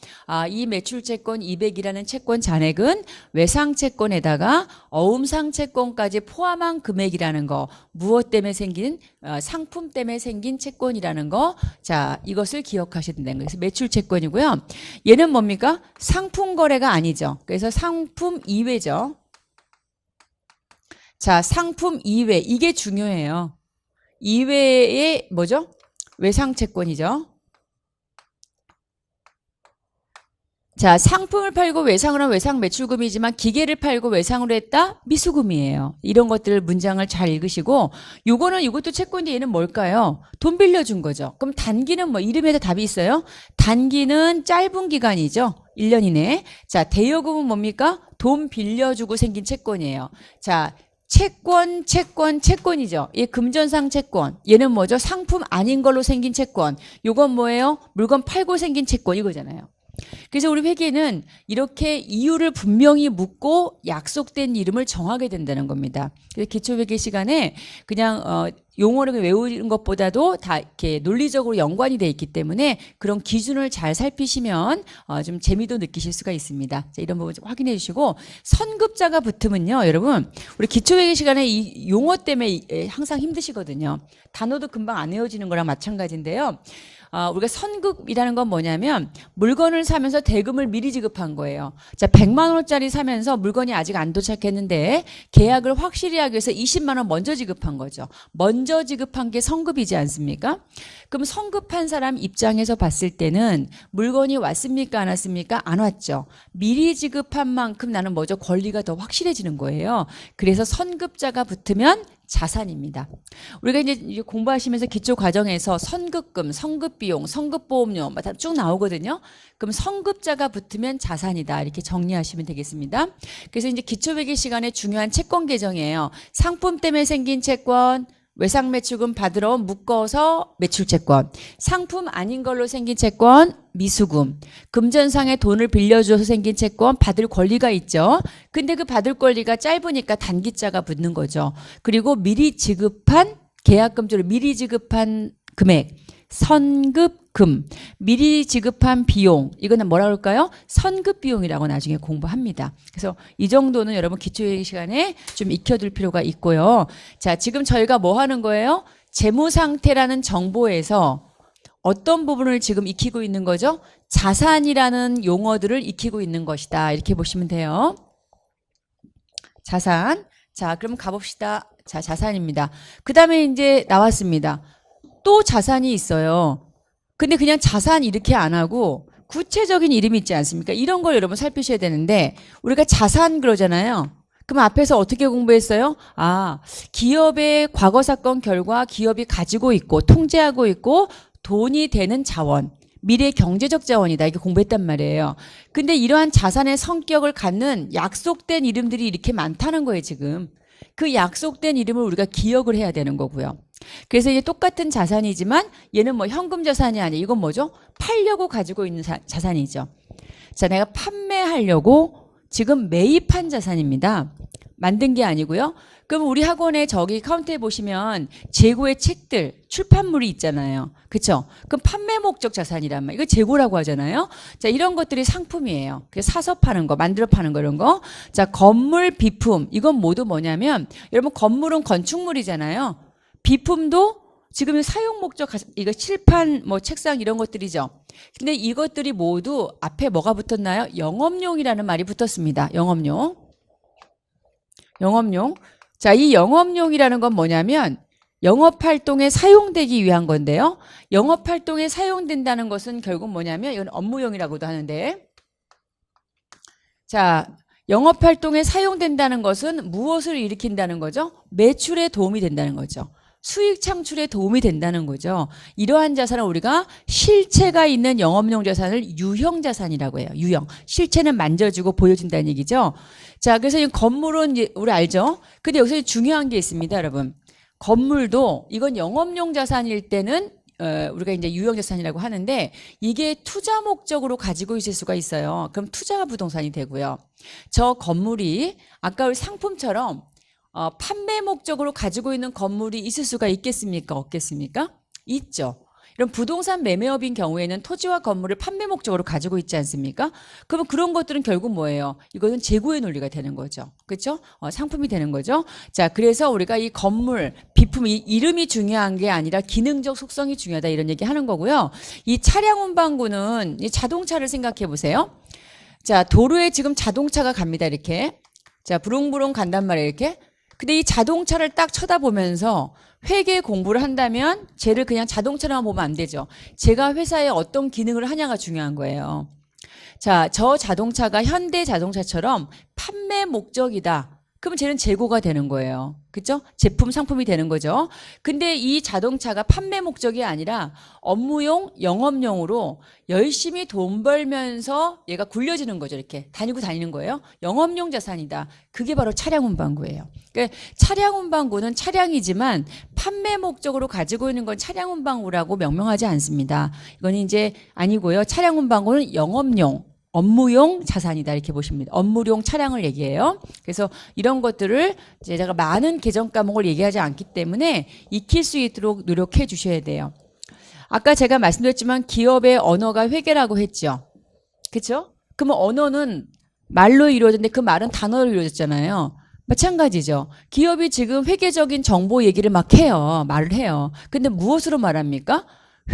이 매출 채권 200이라는 채권 잔액은 외상 채권에다가 어음상 채권까지 포함한 금액이라는 거, 무엇 때문에 생긴 상품 때문에 생긴 채권이라는 거, 자, 이것을 기억하셔야 된다는 거예요. 그래서 매출 채권이고요. 얘는 뭡니까? 상품 거래가 아니죠. 그래서 상품 이외죠. 자, 상품 이외, 이게 중요해요. 이외에 뭐죠? 외상채권이죠. 자, 상품을 팔고 외상을 한 외상 매출금이지만 기계를 팔고 외상으로 했다? 미수금이에요. 이런 것들을 문장을 잘 읽으시고, 이것도 채권인데 얘는 뭘까요? 돈 빌려준 거죠. 그럼 단기는 뭐 이름에도 답이 있어요? 단기는 짧은 기간이죠. 1년 이내. 자, 대여금은 뭡니까? 돈 빌려주고 생긴 채권이에요. 자, 채권이죠. 이 금전상 채권. 얘는 뭐죠? 상품 아닌 걸로 생긴 채권. 요건 뭐예요? 물건 팔고 생긴 채권 이거잖아요. 그래서 우리 회계는 이렇게 이유를 분명히 묻고 약속된 이름을 정하게 된다는 겁니다. 그래서 기초회계 시간에 그냥 용어를 외우는 것보다도 다 이렇게 논리적으로 연관이 돼 있기 때문에 그런 기준을 잘 살피시면 좀 재미도 느끼실 수가 있습니다. 자, 이런 부분 좀 확인해 주시고 선급자가 붙으면요, 여러분 우리 기초회계 시간에 이 용어 때문에 항상 힘드시거든요. 단어도 금방 안 외워지는 거랑 마찬가지인데요. 우리가 선급이라는 건 뭐냐면 물건을 사면서 대금을 미리 지급한 거예요. 자, 100만 원짜리 사면서 물건이 아직 안 도착했는데 계약을 확실히 하기 위해서 20만 원 먼저 지급한 거죠. 먼저 지급한 게 선급이지 않습니까? 그럼 선급한 사람 입장에서 봤을 때는 물건이 왔습니까? 안 왔습니까? 안 왔죠. 미리 지급한 만큼 나는 뭐죠? 권리가 더 확실해지는 거예요. 그래서 선급자가 붙으면 자산입니다. 우리가 이제 공부하시면서 기초 과정에서 선급금, 선급비용, 선급보험료 다 쭉 나오거든요. 그럼 선급자가 붙으면 자산이다. 이렇게 정리하시면 되겠습니다. 그래서 이제 기초회계 시간에 중요한 채권 개정이에요. 상품 때문에 생긴 채권, 외상매출금 받으러 묶어서 매출채권, 상품 아닌 걸로 생긴 채권, 미수금, 금전상의 돈을 빌려줘서 생긴 채권 받을 권리가 있죠. 근데 그 받을 권리가 짧으니까 단기자가 붙는 거죠. 그리고 미리 지급한 계약금조를 미리 지급한 금액, 선급금, 미리 지급한 비용, 이거는 뭐라 그럴까요? 선급비용이라고 나중에 공부합니다. 그래서 이 정도는 여러분 기초회계 시간에 좀 익혀둘 필요가 있고요. 자, 지금 저희가 뭐 하는 거예요? 재무상태라는 정보에서 어떤 부분을 지금 익히고 있는 거죠? 자산이라는 용어들을 익히고 있는 것이다. 이렇게 보시면 돼요. 자산. 자, 그럼 가봅시다. 자, 자산입니다. 그 다음에 이제 나왔습니다. 또 자산이 있어요. 근데 그냥 자산 이렇게 안 하고 구체적인 이름이 있지 않습니까? 이런 걸 여러분 살피셔야 되는데 우리가 자산 그러잖아요. 그럼 앞에서 어떻게 공부했어요? 기업의 과거 사건 결과 기업이 가지고 있고 통제하고 있고 돈이 되는 자원, 미래 경제적 자원이다. 이렇게 공부했단 말이에요. 근데 이러한 자산의 성격을 갖는 약속된 이름들이 이렇게 많다는 거예요, 지금. 그 약속된 이름을 우리가 기억을 해야 되는 거고요. 그래서 이게 똑같은 자산이지만 얘는 뭐 현금 자산이 아니에요. 이건 뭐죠? 팔려고 가지고 있는 자산이죠. 자, 내가 판매하려고 지금 매입한 자산입니다. 만든 게 아니고요. 그럼 우리 학원에 저기 카운터에 보시면 재고의 책들, 출판물이 있잖아요. 그렇죠? 그럼 판매 목적 자산이란 말이에요. 이거 재고라고 하잖아요. 자, 이런 것들이 상품이에요. 그래서 사서 파는 거, 만들어 파는 거 이런 거. 자, 건물, 비품. 이건 모두 뭐냐면 여러분 건물은 건축물이잖아요. 비품도 지금 사용 목적, 이거 칠판, 뭐 책상 이런 것들이죠. 근데 이것들이 모두 앞에 뭐가 붙었나요? 영업용이라는 말이 붙었습니다. 영업용. 자, 이 영업용이라는 건 뭐냐면 영업활동에 사용되기 위한 건데요. 영업활동에 사용된다는 것은 결국 뭐냐면 이건 업무용이라고도 하는데 자, 영업활동에 사용된다는 것은 무엇을 일으킨다는 거죠? 매출에 도움이 된다는 거죠. 수익 창출에 도움이 된다는 거죠. 이러한 자산을 우리가 실체가 있는 영업용 자산을 유형 자산이라고 해요. 유형. 실체는 만져주고 보여준다는 얘기죠. 자, 그래서 이 건물은 이제 우리 알죠? 근데 여기서 중요한 게 있습니다, 여러분. 건물도 이건 영업용 자산일 때는 우리가 이제 유형 자산이라고 하는데 이게 투자 목적으로 가지고 있을 수가 있어요. 그럼 투자 부동산이 되고요. 저 건물이 아까 우리 상품처럼 판매 목적으로 가지고 있는 건물이 있을 수가 있겠습니까? 없겠습니까? 있죠. 이런 부동산 매매업인 경우에는 토지와 건물을 판매 목적으로 가지고 있지 않습니까? 그러면 그런 것들은 결국 뭐예요? 이것은 재고의 논리가 되는 거죠. 그렇죠? 상품이 되는 거죠. 자, 그래서 우리가 이 건물, 비품, 이 이름이 중요한 게 아니라 기능적 속성이 중요하다 이런 얘기 하는 거고요. 이 차량 운반구는 이 자동차를 생각해 보세요. 자, 도로에 지금 자동차가 갑니다. 이렇게. 자, 부릉부릉 간단 말이에요. 이렇게. 근데 이 자동차를 딱 쳐다보면서 회계 공부를 한다면 쟤를 그냥 자동차로만 보면 안 되죠. 제가 회사에 어떤 기능을 하냐가 중요한 거예요. 자, 저 자동차가 현대 자동차처럼 판매 목적이다. 그러면 쟤는 재고가 되는 거예요. 그죠? 제품, 상품이 되는 거죠. 근데 이 자동차가 판매 목적이 아니라 업무용, 영업용으로 열심히 돈 벌면서 얘가 굴려지는 거죠. 이렇게 다니는 거예요. 영업용 자산이다. 그게 바로 차량 운반구예요. 그러니까 차량 운반구는 차량이지만 판매 목적으로 가지고 있는 건 차량 운반구라고 명명하지 않습니다. 이건 이제 아니고요. 차량 운반구는 영업용, 업무용 자산이다 이렇게 보시면 됩니다. 업무용 차량을 얘기해요. 그래서 이런 것들을 이제 제가 많은 개정 과목을 얘기하지 않기 때문에 익힐 수 있도록 노력해 주셔야 돼요. 아까 제가 말씀드렸지만 기업의 언어가 회계라고 했죠. 그렇죠? 그러면 언어는 말로 이루어졌는데 그 말은 단어로 이루어졌잖아요. 마찬가지죠. 기업이 지금 회계적인 정보 얘기를 막 해요. 말을 해요. 근데 무엇으로 말합니까?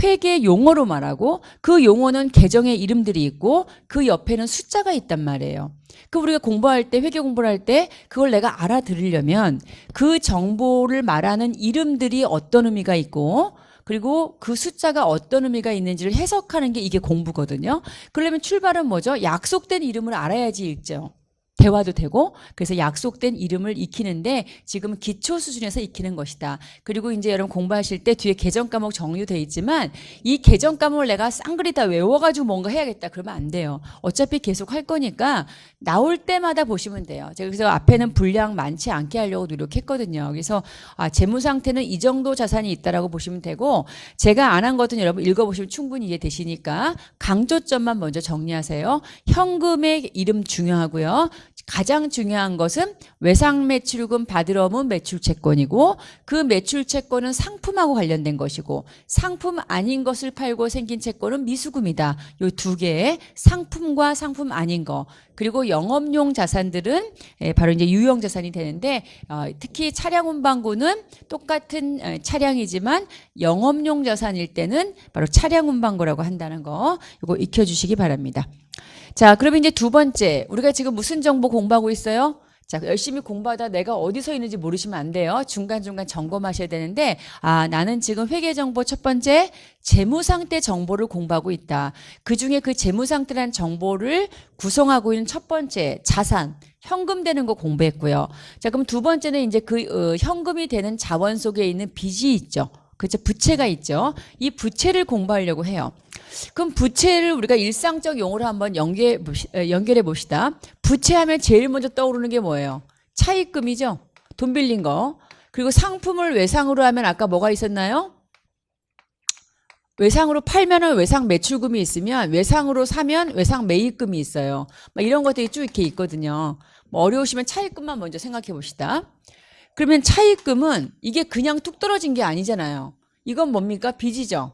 회계 용어로 말하고 그 용어는 계정의 이름들이 있고 그 옆에는 숫자가 있단 말이에요. 그 우리가 공부할 때 회계 공부를 할 때 그걸 내가 알아들으려면 그 정보를 말하는 이름들이 어떤 의미가 있고 그리고 그 숫자가 어떤 의미가 있는지를 해석하는 게 이게 공부거든요. 그러려면 출발은 뭐죠? 약속된 이름을 알아야지 읽죠. 대화도 되고 그래서 약속된 이름을 익히는데 지금 기초 수준에서 익히는 것이다. 그리고 이제 여러분 공부하실 때 뒤에 개정 과목 정리도 돼 있지만 이 개정 과목을 내가 쌍그리 다 외워가지고 뭔가 해야겠다 그러면 안 돼요. 어차피 계속 할 거니까 나올 때마다 보시면 돼요. 제가 그래서 앞에는 분량 많지 않게 하려고 노력했거든요. 그래서 재무 상태는 이 정도 자산이 있다라고 보시면 되고 제가 안 한 것은 여러분 읽어보시면 충분히 이해되시니까 강조점만 먼저 정리하세요. 현금의 이름 중요하고요. 가장 중요한 것은 외상 매출금 받으러 온 매출 채권이고 그 매출 채권은 상품하고 관련된 것이고 상품 아닌 것을 팔고 생긴 채권은 미수금이다. 이 두 개의 상품과 상품 아닌 거 그리고 영업용 자산들은 바로 이제 유용 자산이 되는데 특히 차량 운반구는 똑같은 차량이지만 영업용 자산일 때는 바로 차량 운반구라고 한다는 거 이거 익혀주시기 바랍니다. 자, 그러면 이제 두 번째, 우리가 지금 무슨 정보 공부하고 있어요? 자, 열심히 공부하다 내가 어디서 있는지 모르시면 안 돼요. 중간중간 점검하셔야 되는데, 나는 지금 회계정보 첫 번째, 재무상태 정보를 공부하고 있다. 그 중에 그 재무상태라는 정보를 구성하고 있는 첫 번째, 자산, 현금 되는 거 공부했고요. 자, 그럼 두 번째는 이제 현금이 되는 자원 속에 있는 빚이 있죠. 그렇죠. 부채가 있죠. 이 부채를 공부하려고 해요. 그럼 부채를 우리가 일상적 용어로 한번 연결해 봅시다. 부채하면 제일 먼저 떠오르는 게 뭐예요? 차입금이죠. 돈 빌린 거. 그리고 상품을 외상으로 하면 아까 뭐가 있었나요? 외상으로 팔면은 외상 매출금이 있으면 외상으로 사면 외상 매입금이 있어요. 이런 것들이 쭉 이렇게 있거든요. 어려우시면 차입금만 먼저 생각해 봅시다. 그러면 차입금은 이게 그냥 뚝 떨어진 게 아니잖아요. 이건 뭡니까? 빚이죠.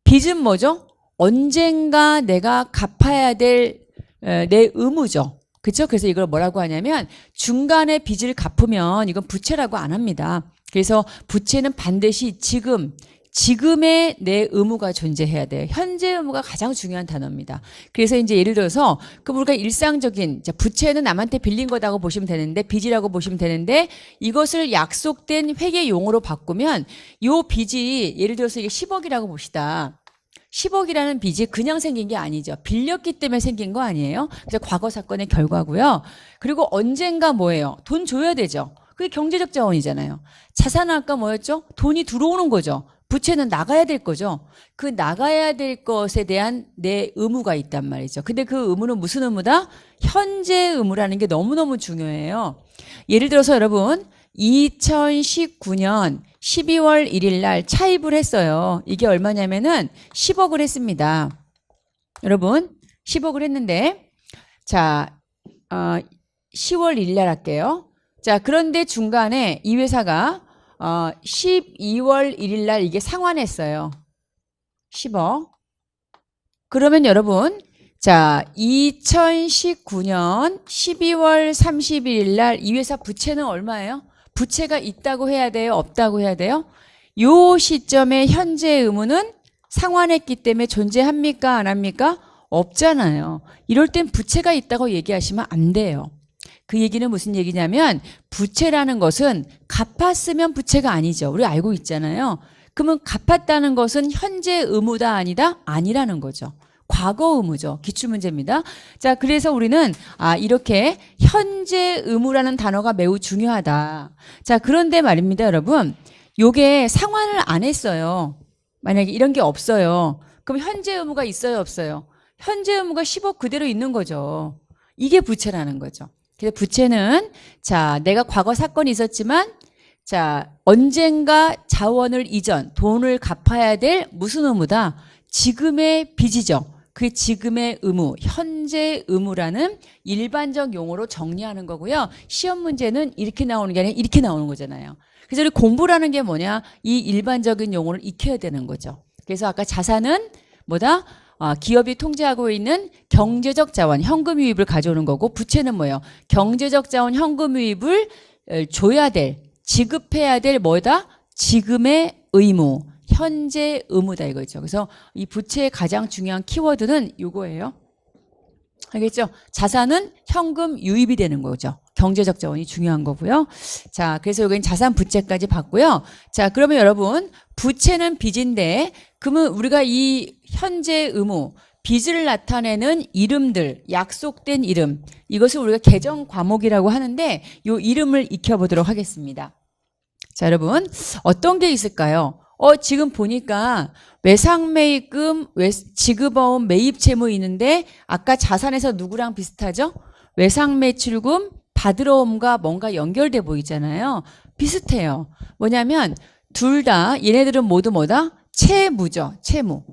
빚은 뭐죠? 언젠가 내가 갚아야 될 내 의무죠. 그렇죠? 그래서 이걸 뭐라고 하냐면 중간에 빚을 갚으면 이건 부채라고 안 합니다. 그래서 부채는 반드시 지금의 내 의무가 존재해야 돼요. 현재 의무가 가장 중요한 단어입니다. 그래서 이제 예를 들어서 우리가 일상적인 부채는 남한테 빌린 거다고 보시면 되는데 빚이라고 보시면 되는데 이것을 약속된 회계 용어로 바꾸면 요 빚이 예를 들어서 이게 10억이라고 봅시다. 10억이라는 빚이 그냥 생긴 게 아니죠. 빌렸기 때문에 생긴 거 아니에요. 그래서 과거 사건의 결과고요. 그리고 언젠가 뭐예요? 돈 줘야 되죠. 그게 경제적 자원이잖아요. 자산은 아까 뭐였죠? 돈이 들어오는 거죠. 부채는 나가야 될 거죠. 그 나가야 될 것에 대한 내 의무가 있단 말이죠. 근데 그 의무는 무슨 의무다? 현재 의무라는 게 너무너무 중요해요. 예를 들어서 여러분 2019년 12월 1일 날 차입을 했어요. 이게 얼마냐면은 10억을 했습니다. 여러분 10억을 했는데 자 10월 1일 날 할게요. 자 그런데 중간에 이 회사가 12월 1일 날 이게 상환했어요. 10억. 그러면 여러분, 자, 2019년 12월 31일 날 이 회사 부채는 얼마예요? 부채가 있다고 해야 돼요? 없다고 해야 돼요? 요 시점에 현재 의무는 상환했기 때문에 존재합니까? 안 합니까? 없잖아요. 이럴 땐 부채가 있다고 얘기하시면 안 돼요. 그 얘기는 무슨 얘기냐면 부채라는 것은 갚았으면 부채가 아니죠. 우리 알고 있잖아요. 그러면 갚았다는 것은 현재 의무다 아니다? 아니라는 거죠. 과거 의무죠. 기출문제입니다. 자, 그래서 우리는 이렇게 현재 의무라는 단어가 매우 중요하다. 자, 그런데 말입니다, 여러분. 요게 상환을 안 했어요. 만약에 이런 게 없어요. 그럼 현재 의무가 있어요, 없어요? 현재 의무가 10억 그대로 있는 거죠. 이게 부채라는 거죠. 그래서 부채는 자, 내가 과거 사건이 있었지만 자, 언젠가 자원을 이전, 돈을 갚아야 될 무슨 의무다? 지금의 빚이죠. 그 지금의 의무, 현재 의무라는 일반적 용어로 정리하는 거고요. 시험 문제는 이렇게 나오는 게 아니라 이렇게 나오는 거잖아요. 그래서 우리 공부라는 게 뭐냐? 이 일반적인 용어를 익혀야 되는 거죠. 그래서 아까 자산은 뭐다? 기업이 통제하고 있는 경제적 자원, 현금 유입을 가져오는 거고, 부채는 뭐예요? 경제적 자원, 현금 유입을 줘야 될, 지급해야 될 뭐다? 지금의 의무, 현재 의무다 이거죠. 그래서 이 부채의 가장 중요한 키워드는 이거예요. 알겠죠? 자산은 현금 유입이 되는 거죠. 경제적 자원이 중요한 거고요. 자, 그래서 여기는 자산 부채까지 봤고요. 자, 그러면 여러분, 부채는 빚인데, 그러면 우리가 이 현재 의무, 빚을 나타내는 이름들, 약속된 이름, 이것을 우리가 개정 과목이라고 하는데, 이 이름을 익혀보도록 하겠습니다. 자, 여러분, 어떤 게 있을까요? 지금 보니까 외상매입금, 지급어음, 매입채무 있는데 아까 자산에서 누구랑 비슷하죠? 외상매출금, 받으러옴과 뭔가 연결돼 보이잖아요. 비슷해요. 뭐냐면 둘 다 얘네들은 모두 뭐다? 채무죠. 채무.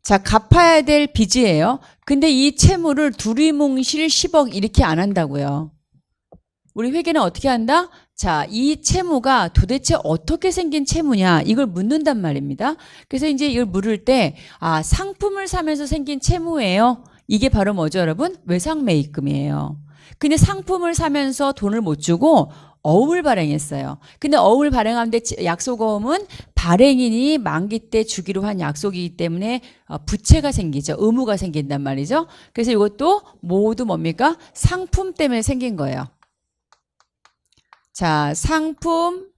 자, 갚아야 될 빚이에요. 근데 이 채무를 두리뭉실 10억 이렇게 안 한다고요. 우리 회계는 어떻게 한다? 자, 이 채무가 도대체 어떻게 생긴 채무냐 이걸 묻는단 말입니다. 그래서 이제 이걸 물을 때 상품을 사면서 생긴 채무예요. 이게 바로 뭐죠, 여러분? 외상매입금이에요. 근데 상품을 사면서 돈을 못 주고 어음을 발행했어요. 근데 어음을 발행하는데 약속어음은 발행인이 만기 때 주기로 한 약속이기 때문에 부채가 생기죠. 의무가 생긴단 말이죠. 그래서 이것도 모두 뭡니까? 상품 때문에 생긴 거예요. 자, 상품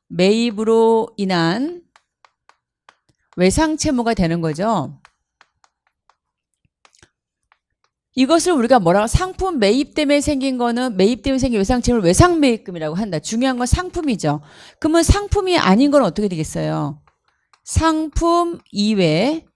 매입으로 인한 외상채무가 되는 거죠. 이것을 우리가 뭐라고 상품 매입 때문에 생긴 거는 매입 때문에 생긴 외상채무를 외상매입금이라고 한다. 중요한 건 상품이죠. 그러면 상품이 아닌 건 어떻게 되겠어요? 상품 이외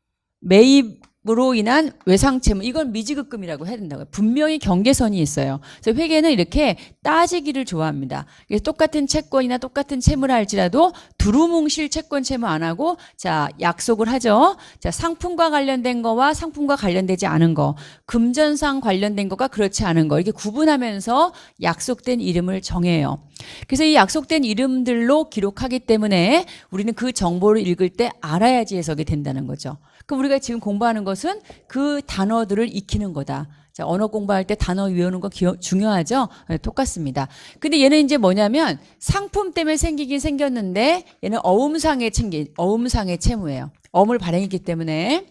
매입으로 인한 외상채무, 이건 미지급금이라고 해야 된다고요. 분명히 경계선이 있어요. 그래서 회계는 이렇게 따지기를 좋아합니다. 그래서 똑같은 채권이나 똑같은 채무를 할지라도 두루뭉실 채권 채무 안 하고 자, 약속을 하죠. 자, 상품과 관련된 거와 상품과 관련되지 않은 거, 금전상 관련된 거가 그렇지 않은 거, 이렇게 구분하면서 약속된 이름을 정해요. 그래서 이 약속된 이름들로 기록하기 때문에 우리는 그 정보를 읽을 때 알아야지 해석이 된다는 거죠. 그럼 우리가 지금 공부하는 것은 그 단어들을 익히는 거다. 자, 언어 공부할 때 단어 외우는 거 중요하죠? 네, 똑같습니다. 근데 얘는 이제 뭐냐면 상품 때문에 생기긴 생겼는데 얘는 어음상의 채무예요. 어음을 발행했기 때문에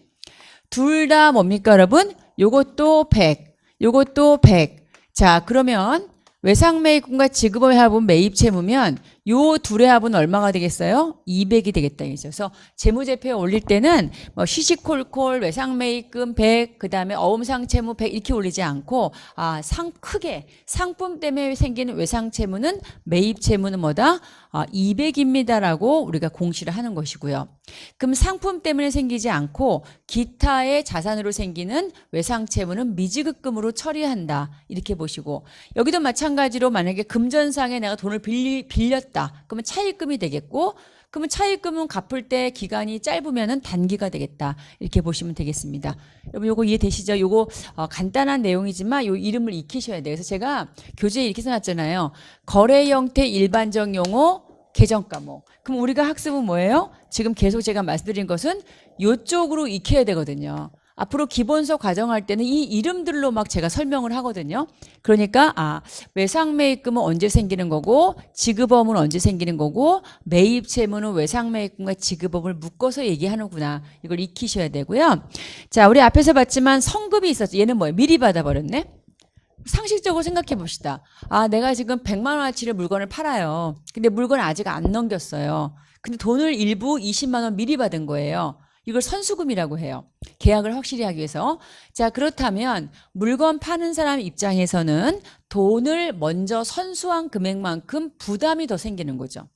둘 다 뭡니까, 여러분? 요것도 100, 요것도 100. 자, 그러면 외상매입금과 지급의 합은 매입채무면 요 둘의 합은 얼마가 되겠어요? 200이 되겠다. 그래서 재무제표에 올릴 때는 뭐 시시콜콜 외상매입금 100, 그 다음에 어음상채무 100 이렇게 올리지 않고 크게 상품 때문에 생기는 외상채무는 매입채무는 뭐다? 200입니다라고 우리가 공시를 하는 것이고요. 그럼 상품 때문에 생기지 않고 기타의 자산으로 생기는 외상채무는 미지급금으로 처리한다. 이렇게 보시고 여기도 마찬가지로 만약에 금전상에 내가 돈을 빌렸다. 그러면 차입금이 되겠고 그러면 차입금은 갚을 때 기간이 짧으면은 단기가 되겠다. 이렇게 보시면 되겠습니다. 여러분 요거 이해되시죠? 요거 간단한 내용이지만 요 이름을 익히셔야 돼요. 그래서 제가 교재에 이렇게 써놨잖아요. 거래 형태 일반적 용어 개정 과목. 그럼 우리가 학습은 뭐예요? 지금 계속 제가 말씀드린 것은 요쪽으로 익혀야 되거든요. 앞으로 기본서 과정할 때는 이 이름들로 막 제가 설명을 하거든요. 그러니까 외상매입금은 언제 생기는 거고 지급어음은 언제 생기는 거고 매입채무는 외상매입금과 지급어음을 묶어서 얘기하는구나. 이걸 익히셔야 되고요. 자, 우리 앞에서 봤지만 성급이 있었죠. 얘는 뭐예요? 미리 받아버렸네. 상식적으로 생각해 봅시다. 내가 지금 100만 원어치를 물건을 팔아요. 근데 물건을 아직 안 넘겼어요. 근데 돈을 일부 20만 원 미리 받은 거예요. 이걸 선수금이라고 해요. 계약을 확실히 하기 위해서. 자, 그렇다면 물건 파는 사람 입장에서는 돈을 먼저 선수한 금액만큼 부담이 더 생기는 거죠.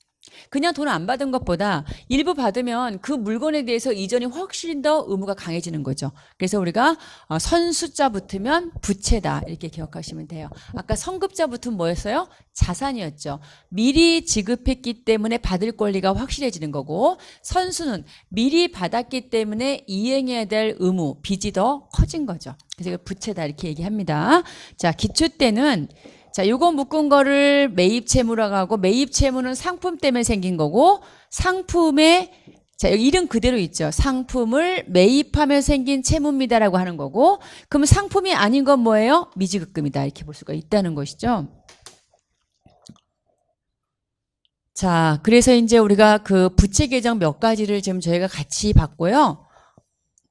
그냥 돈 안 받은 것보다 일부 받으면 그 물건에 대해서 이전이 훨씬 더 의무가 강해지는 거죠. 그래서 우리가 선수자 붙으면 부채다 이렇게 기억하시면 돼요. 아까 선급자 붙으면 뭐였어요? 자산이었죠. 미리 지급했기 때문에 받을 권리가 확실해지는 거고, 선수는 미리 받았기 때문에 이행해야 될 의무, 빚이 더 커진 거죠. 그래서 이거 부채다 이렇게 얘기합니다. 자, 기초 때는 자, 요거 묶은 거를 매입 채무라고 하고, 매입 채무는 상품 때문에 생긴 거고, 상품의 자, 여기 이름 그대로 있죠. 상품을 매입하며 생긴 채무입니다라고 하는 거고, 그럼 상품이 아닌 건 뭐예요? 미지급금이다 이렇게 볼 수가 있다는 것이죠. 자, 그래서 이제 우리가 그 부채 계정 몇 가지를 지금 저희가 같이 봤고요.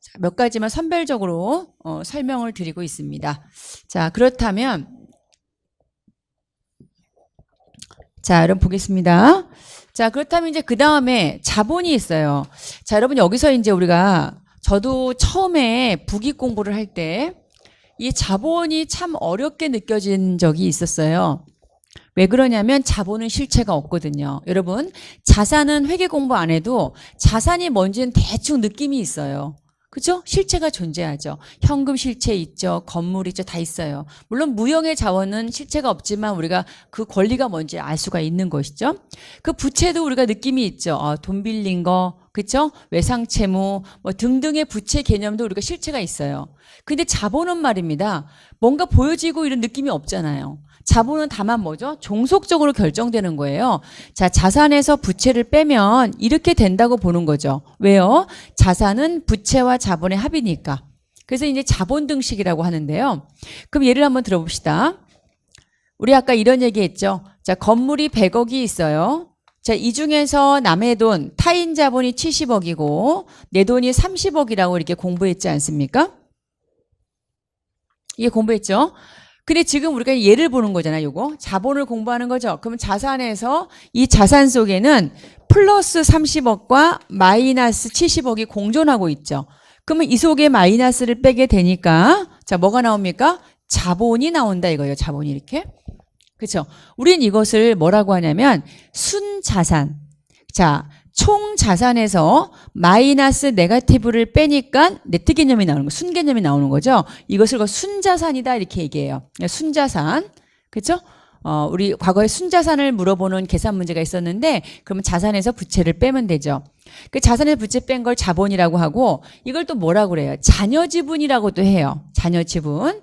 자, 몇 가지만 선별적으로 설명을 드리고 있습니다. 자, 그렇다면 자, 여러분 보겠습니다. 자, 그렇다면 이제 그 다음에 자본이 있어요. 자, 여러분 여기서 이제 우리가 저도 처음에 국익 공부를 할 때 이 자본이 참 어렵게 느껴진 적이 있었어요. 왜 그러냐면 자본은 실체가 없거든요. 여러분, 자산은 회계 공부 안 해도 자산이 뭔지는 대충 느낌이 있어요. 그죠? 실체가 존재하죠. 현금 실체 있죠. 건물 있죠. 다 있어요. 물론 무형의 자원은 실체가 없지만 우리가 그 권리가 뭔지 알 수가 있는 것이죠. 그 부채도 우리가 느낌이 있죠. 돈 빌린 거, 그렇죠? 외상채무 뭐 등등의 부채 개념도 우리가 실체가 있어요. 근데 자본은 말입니다. 뭔가 보여지고 이런 느낌이 없잖아요. 자본은 다만 뭐죠? 종속적으로 결정되는 거예요. 자, 자산에서 부채를 빼면 이렇게 된다고 보는 거죠. 왜요? 자산은 부채와 자본의 합이니까. 그래서 이제 자본 등식이라고 하는데요. 그럼 예를 한번 들어봅시다. 우리 아까 이런 얘기 했죠. 자, 건물이 100억이 있어요. 자, 이 중에서 남의 돈, 타인 자본이 70억이고 내 돈이 30억이라고 이렇게 공부했지 않습니까? 이게 공부했죠? 근데 지금 우리가 예를 보는 거잖아요. 요거 자본을 공부하는 거죠. 그러면 자산에서 이 자산 속에는 플러스 30억과 마이너스 70억이 공존하고 있죠. 그러면 이 속에 마이너스를 빼게 되니까 자, 뭐가 나옵니까? 자본이 나온다 이거예요. 자본이 이렇게. 그렇죠? 우린 이것을 뭐라고 하냐면 순자산. 자, 총 자산에서 마이너스 네거티브를 빼니까 네트 개념이 나오는 거, 순 개념이 나오는 거죠. 이것을 순자산이다 이렇게 얘기해요. 순자산. 그렇죠? 우리 과거에 순자산을 물어보는 계산 문제가 있었는데 그러면 자산에서 부채를 빼면 되죠. 그 자산에서 부채 뺀 걸 자본이라고 하고 이걸 또 뭐라고 그래요? 자녀지분이라고도 해요. 자녀지분.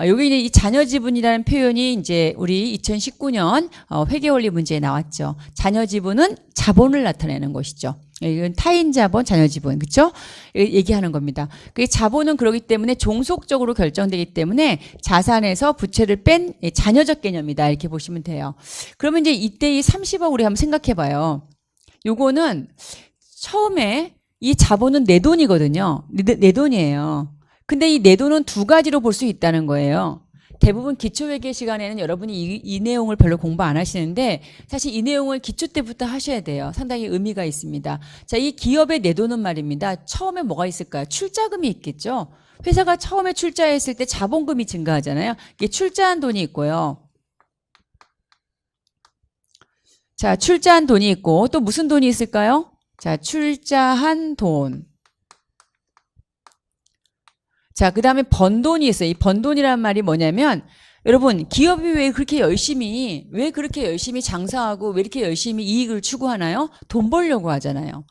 여기 이제 이 자녀지분이라는 표현이 이제 우리 2019년 회계원리 문제에 나왔죠. 자녀지분은 자본을 나타내는 것이죠. 이건 타인 자본, 자녀지분, 그렇죠? 얘기하는 겁니다. 그 자본은 그렇기 때문에 종속적으로 결정되기 때문에 자산에서 부채를 뺀 자녀적 개념이다 이렇게 보시면 돼요. 그러면 이제 이때 이 30억 우리 한번 생각해봐요. 요거는 처음에 이 자본은 내 돈이거든요. 내 돈이에요. 근데 이 내 돈은 두 가지로 볼 수 있다는 거예요. 대부분 기초회계 시간에는 여러분이 이 내용을 별로 공부 안 하시는데 사실 이 내용을 기초 때부터 하셔야 돼요. 상당히 의미가 있습니다. 자, 이 기업의 내 돈은 말입니다. 처음에 뭐가 있을까요? 출자금이 있겠죠. 회사가 처음에 출자했을 때 자본금이 증가하잖아요. 이게 출자한 돈이 있고요. 자, 출자한 돈이 있고 또 무슨 돈이 있을까요? 자, 출자한 돈. 자, 그 다음에 번 돈이 있어요. 이 번 돈이라는 말이 뭐냐면 여러분 기업이 왜 그렇게 열심히 장사하고 왜 이렇게 열심히 이익을 추구하나요? 돈 벌려고 하잖아요.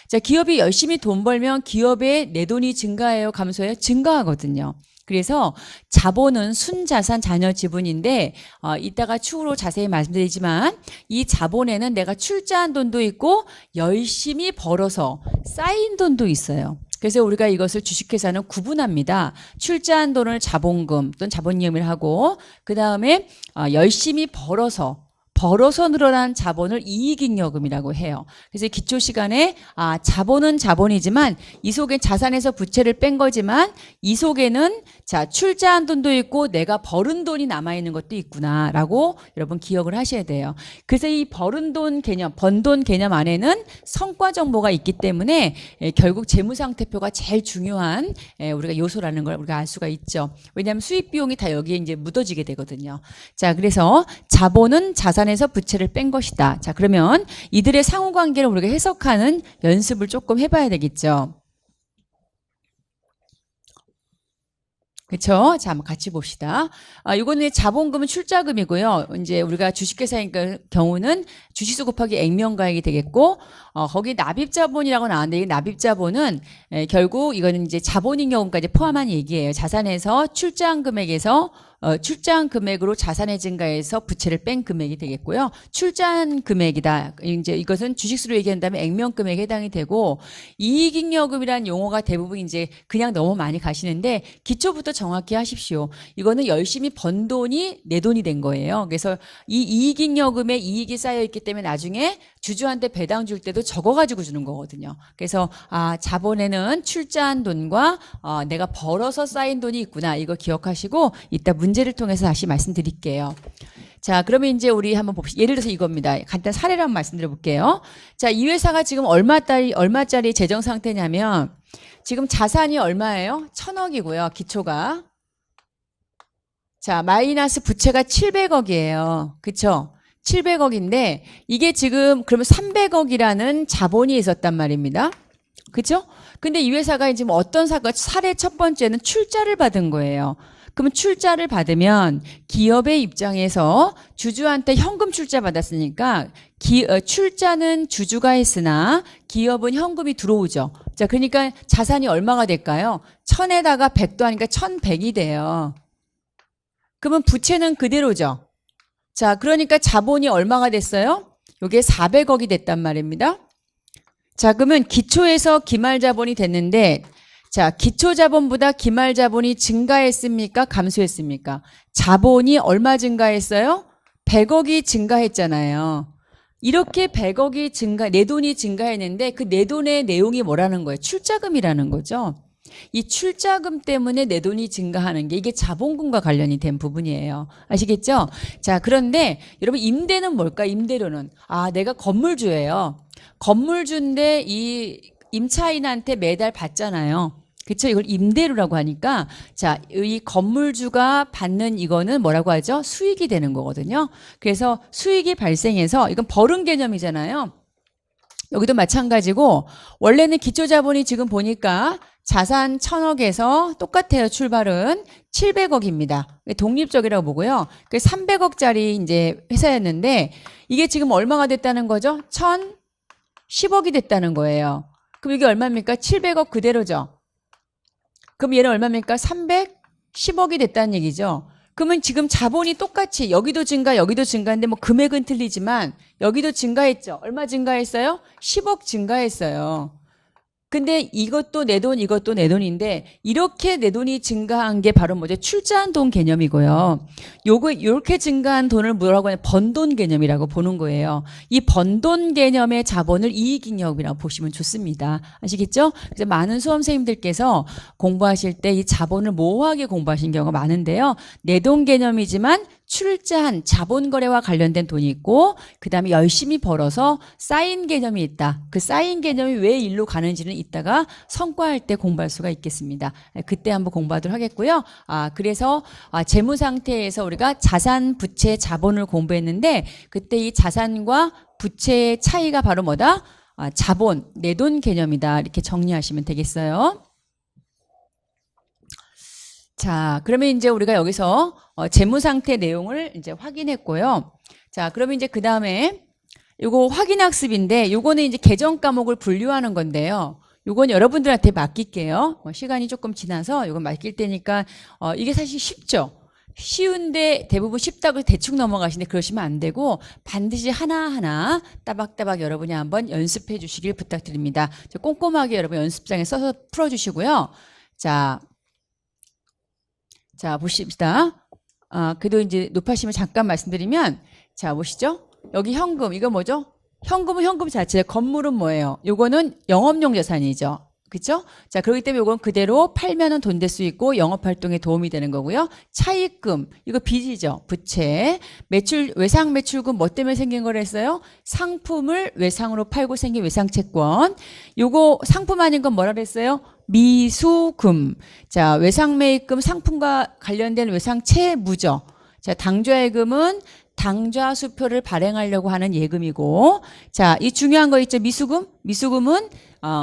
자, 기업이 열심히 돈 벌면 기업의 내 돈이 증가해요? 감소해요? 증가하거든요. 그래서 자본은 순자산 자녀지분인데 이따가 추후로 자세히 말씀드리지만 이 자본에는 내가 출자한 돈도 있고 열심히 벌어서 쌓인 돈도 있어요. 그래서 우리가 이것을 주식회사는 구분합니다. 출자한 돈을 자본금 또는 자본이익을 하고 그 다음에 열심히 벌어서 늘어난 자본을 이익잉여금이라고 해요. 그래서 기초 시간에 자본은 자본이지만 이 속에 자산에서 부채를 뺀 거지만 이 속에는 자, 출자한 돈도 있고 내가 벌은 돈이 남아있는 것도 있구나라고 여러분 기억을 하셔야 돼요. 그래서 이 벌은 돈 개념, 번 돈 개념 안에는 성과 정보가 있기 때문에 결국 재무상태표가 제일 중요한 우리가 요소라는 걸 우리가 알 수가 있죠. 왜냐하면 수입 비용이 다 여기에 이제 묻어지게 되거든요. 자, 그래서 자본은 자산에서 부채를 뺀 것이다. 자, 그러면 이들의 상호관계를 우리가 해석하는 연습을 조금 해봐야 되겠죠. 그렇죠? 자, 한번 같이 봅시다. 이거는 자본금은 출자금이고요. 이제 우리가 주식회사인 경우는 주식수 곱하기 액면가액이 되겠고, 거기 납입자본이라고 나왔는데 이 납입자본은 결국 이거는 이제 자본잉여금까지 포함한 얘기예요. 자산에서 출자한 금액에서 출자한 금액으로 자산의 증가해서 부채를 뺀 금액이 되겠고요. 출자한 금액이다. 이제 이것은 주식수로 얘기한다면 액면 금액에 해당이 되고, 이익잉여금이란 용어가 대부분 이제 그냥 너무 많이 가시는데 기초부터 정확히 하십시오. 이거는 열심히 번 돈이 내 돈이 된 거예요. 그래서 이 이익잉여금에 이익이 쌓여 있기 때문에 나중에 주주한테 배당 줄 때도 적어가지고 주는 거거든요. 그래서 자본에는 출자한 돈과 내가 벌어서 쌓인 돈이 있구나. 이거 기억하시고 이따 문제를 통해서 다시 말씀드릴게요. 자, 그러면 이제 우리 한번 봅시다. 예를 들어서 이겁니다. 간단 사례를 한번 말씀드려 볼게요. 자, 이 회사가 지금 얼마짜리 재정 상태냐면 지금 자산이 얼마예요? 1,000억이고요. 기초가. 자, 마이너스 부채가 700억이에요. 그쵸? 700억인데 이게 지금 그러면 300억이라는 자본이 있었단 말입니다. 그죠? 근데 이 회사가 지금 어떤 사례 첫 번째는 출자를 받은 거예요. 그러면 출자를 받으면 기업의 입장에서 주주한테 현금 출자 받았으니까 출자는 주주가 했으나 기업은 현금이 들어오죠. 자, 그러니까 자산이 얼마가 될까요? 1000에다가 100도 하니까 1100이 돼요. 그러면 부채는 그대로죠. 자, 그러니까 자본이 얼마가 됐어요? 이게 400억이 됐단 말입니다. 자, 그러면 기초에서 기말자본이 됐는데, 자, 기초자본보다 기말자본이 증가했습니까? 감소했습니까? 자본이 얼마 증가했어요? 100억이 증가했잖아요. 이렇게 100억이 내 돈이 증가했는데 그 내 돈의 내용이 뭐라는 거예요? 출자금이라는 거죠. 이 출자금 때문에 내 돈이 증가하는 게 이게 자본금과 관련이 된 부분이에요. 아시겠죠? 자, 그런데 여러분 임대는 뭘까? 임대료는 내가 건물주예요. 건물주인데 이 임차인한테 매달 받잖아요. 그렇죠? 이걸 임대료라고 하니까 자, 이 건물주가 받는 이거는 뭐라고 하죠? 수익이 되는 거거든요. 그래서 수익이 발생해서 이건 벌은 개념이잖아요. 여기도 마찬가지고 원래는 기초자본이 지금 보니까 자산 1,000억에서 똑같아요. 출발은 700억입니다. 독립적이라고 보고요. 그 300억짜리 이제 회사였는데 이게 지금 얼마가 됐다는 거죠? 1,010억이 됐다는 거예요. 그럼 이게 얼마입니까? 700억 그대로죠. 그럼 얘는 얼마입니까? 310억이 됐다는 얘기죠. 그러면 지금 자본이 똑같이 여기도 여기도 증가인데 뭐 금액은 틀리지만 여기도 증가했죠. 얼마 증가했어요? 10억 증가했어요. 근데 이것도 내 돈, 이것도 내 돈인데 이렇게 내 돈이 증가한 게 바로 뭐죠? 출자한 돈 개념이고요. 요렇게 증가한 돈을 뭐라고 하냐? 번 돈 개념이라고 보는 거예요. 이 번 돈 개념의 자본을 이익잉여금이라고 보시면 좋습니다. 아시겠죠? 그래서 많은 수험 선생님들께서 공부하실 때 이 자본을 모호하게 공부하신 경우가 많은데요. 내 돈 개념이지만 출자한 자본거래와 관련된 돈이 있고 그 다음에 열심히 벌어서 쌓인 개념이 있다. 그 쌓인 개념이 왜 일로 가는지는 이따가 성과할 때 공부할 수가 있겠습니다. 그때 한번 공부하도록 하겠고요. 그래서 재무 상태에서 우리가 자산, 부채, 자본을 공부했는데 그때 이 자산과 부채의 차이가 바로 뭐다? 자본, 내 돈 개념이다. 이렇게 정리하시면 되겠어요. 자, 그러면 이제 우리가 여기서 재무 상태 내용을 이제 확인했고요. 자, 그러면 이제 그 다음에 요거 확인 학습인데 요거는 이제 개정 과목을 분류하는 건데요. 요건 여러분들한테 맡길게요. 시간이 조금 지나서 요건 맡길 테니까 이게 사실 쉽죠. 쉬운데 대부분 쉽다고 대충 넘어가시는데 그러시면 안 되고 반드시 하나하나 따박따박 여러분이 한번 연습해 주시길 부탁드립니다. 꼼꼼하게 여러분 연습장에 써서 풀어주시고요. 자, 보십시다. 그래도 이제 높아심을 잠깐 말씀드리면, 자, 보시죠. 여기 현금, 이거 뭐죠? 현금은 현금 자체, 건물은 뭐예요? 요거는 영업용 자산이죠. 그죠? 자, 그렇기 때문에 이건 그대로 팔면은 돈 될 수 있고 영업 활동에 도움이 되는 거고요. 차입금, 이거 빚이죠. 부채. 매출, 외상 매출금 뭐 때문에 생긴 거랬어요? 상품을 외상으로 팔고 생긴 외상채권. 요거 상품 아닌 건 뭐라 그랬어요? 미수금. 자, 외상매입금 상품과 관련된 외상채무죠. 자, 당좌예금은 당좌수표를 발행하려고 하는 예금이고, 자, 이 중요한 거 있죠? 미수금? 미수금은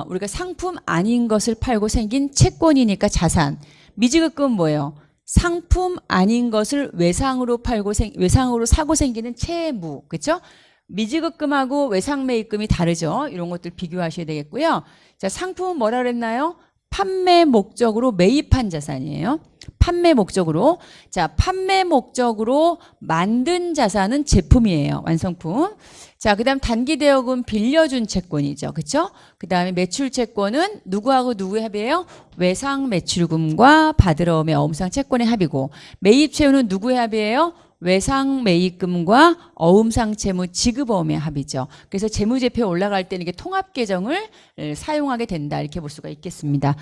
우리가 상품 아닌 것을 팔고 생긴 채권이니까 자산. 미지급금은 뭐예요? 상품 아닌 것을 외상으로 팔고 외상으로 사고 생기는 채무. 그렇죠? 미지급금하고 외상매입금이 다르죠. 이런 것들 비교하셔야 되겠고요. 자, 상품은 뭐라 그랬나요? 판매 목적으로 매입한 자산이에요. 판매 목적으로. 자, 판매 목적으로 만든 자산은 제품이에요. 완성품. 자, 그 다음 단기 대여금 빌려준 채권이죠. 그쵸? 그 다음에 매출 채권은 누구하고 누구의 합이에요? 외상 매출금과 받으러 오며 어음상 채권의 합이고, 매입 채무는 누구의 합이에요? 외상 매입금과 어음상 채무 지급어음의 합이죠. 그래서 재무제표 올라갈 때는 이게 통합 계정을 사용하게 된다, 이렇게 볼 수가 있겠습니다.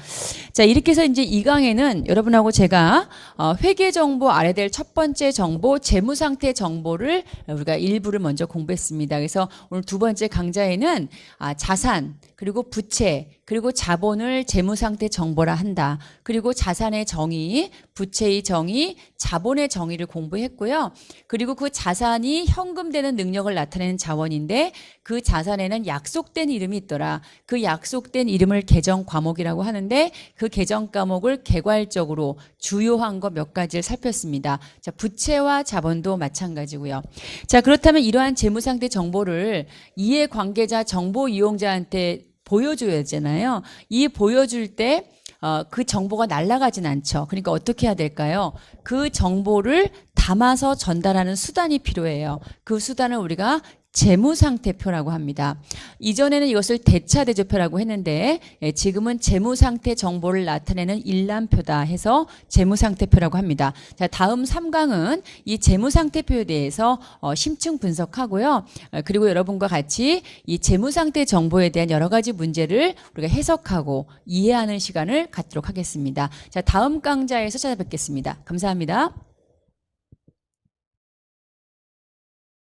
자, 이렇게 해서 이제 이 강에는 여러분하고 제가 회계 정보 알아야 될 첫 번째 정보, 재무 상태 정보를 우리가 일부를 먼저 공부했습니다. 그래서 오늘 두 번째 강좌에는 자산, 그리고 부채, 그리고 자본을 재무 상태 정보라 한다. 그리고 자산의 정의, 부채의 정의, 자본의 정의를 공부했고요. 그리고 그 자산이 현금되는 능력을 나타내는 자원인데, 그 자산에는 약속된 이름이 있더라. 그 약속된 이름을 계정 과목이라고 하는데, 그 계정 과목을 개괄적으로 주요한 거 몇 가지를 살폈습니다. 자, 부채와 자본도 마찬가지고요. 자, 그렇다면 이러한 재무 상태 정보를 이해관계자 정보 이용자한테 보여줘야 되잖아요. 이 보여줄 때 그 정보가 날아가진 않죠. 그러니까 어떻게 해야 될까요? 그 정보를 담아서 전달하는 수단이 필요해요. 그 수단을 우리가 재무상태표라고 합니다. 이전에는 이것을 대차대조표라고 했는데 지금은 재무상태 정보를 나타내는 일람표다 해서 재무상태표라고 합니다. 자, 다음 3강은 이 재무상태표에 대해서 심층 분석하고요. 그리고 여러분과 같이 이 재무상태 정보에 대한 여러 가지 문제를 우리가 해석하고 이해하는 시간을 갖도록 하겠습니다. 자, 다음 강좌에서 찾아뵙겠습니다. 감사합니다.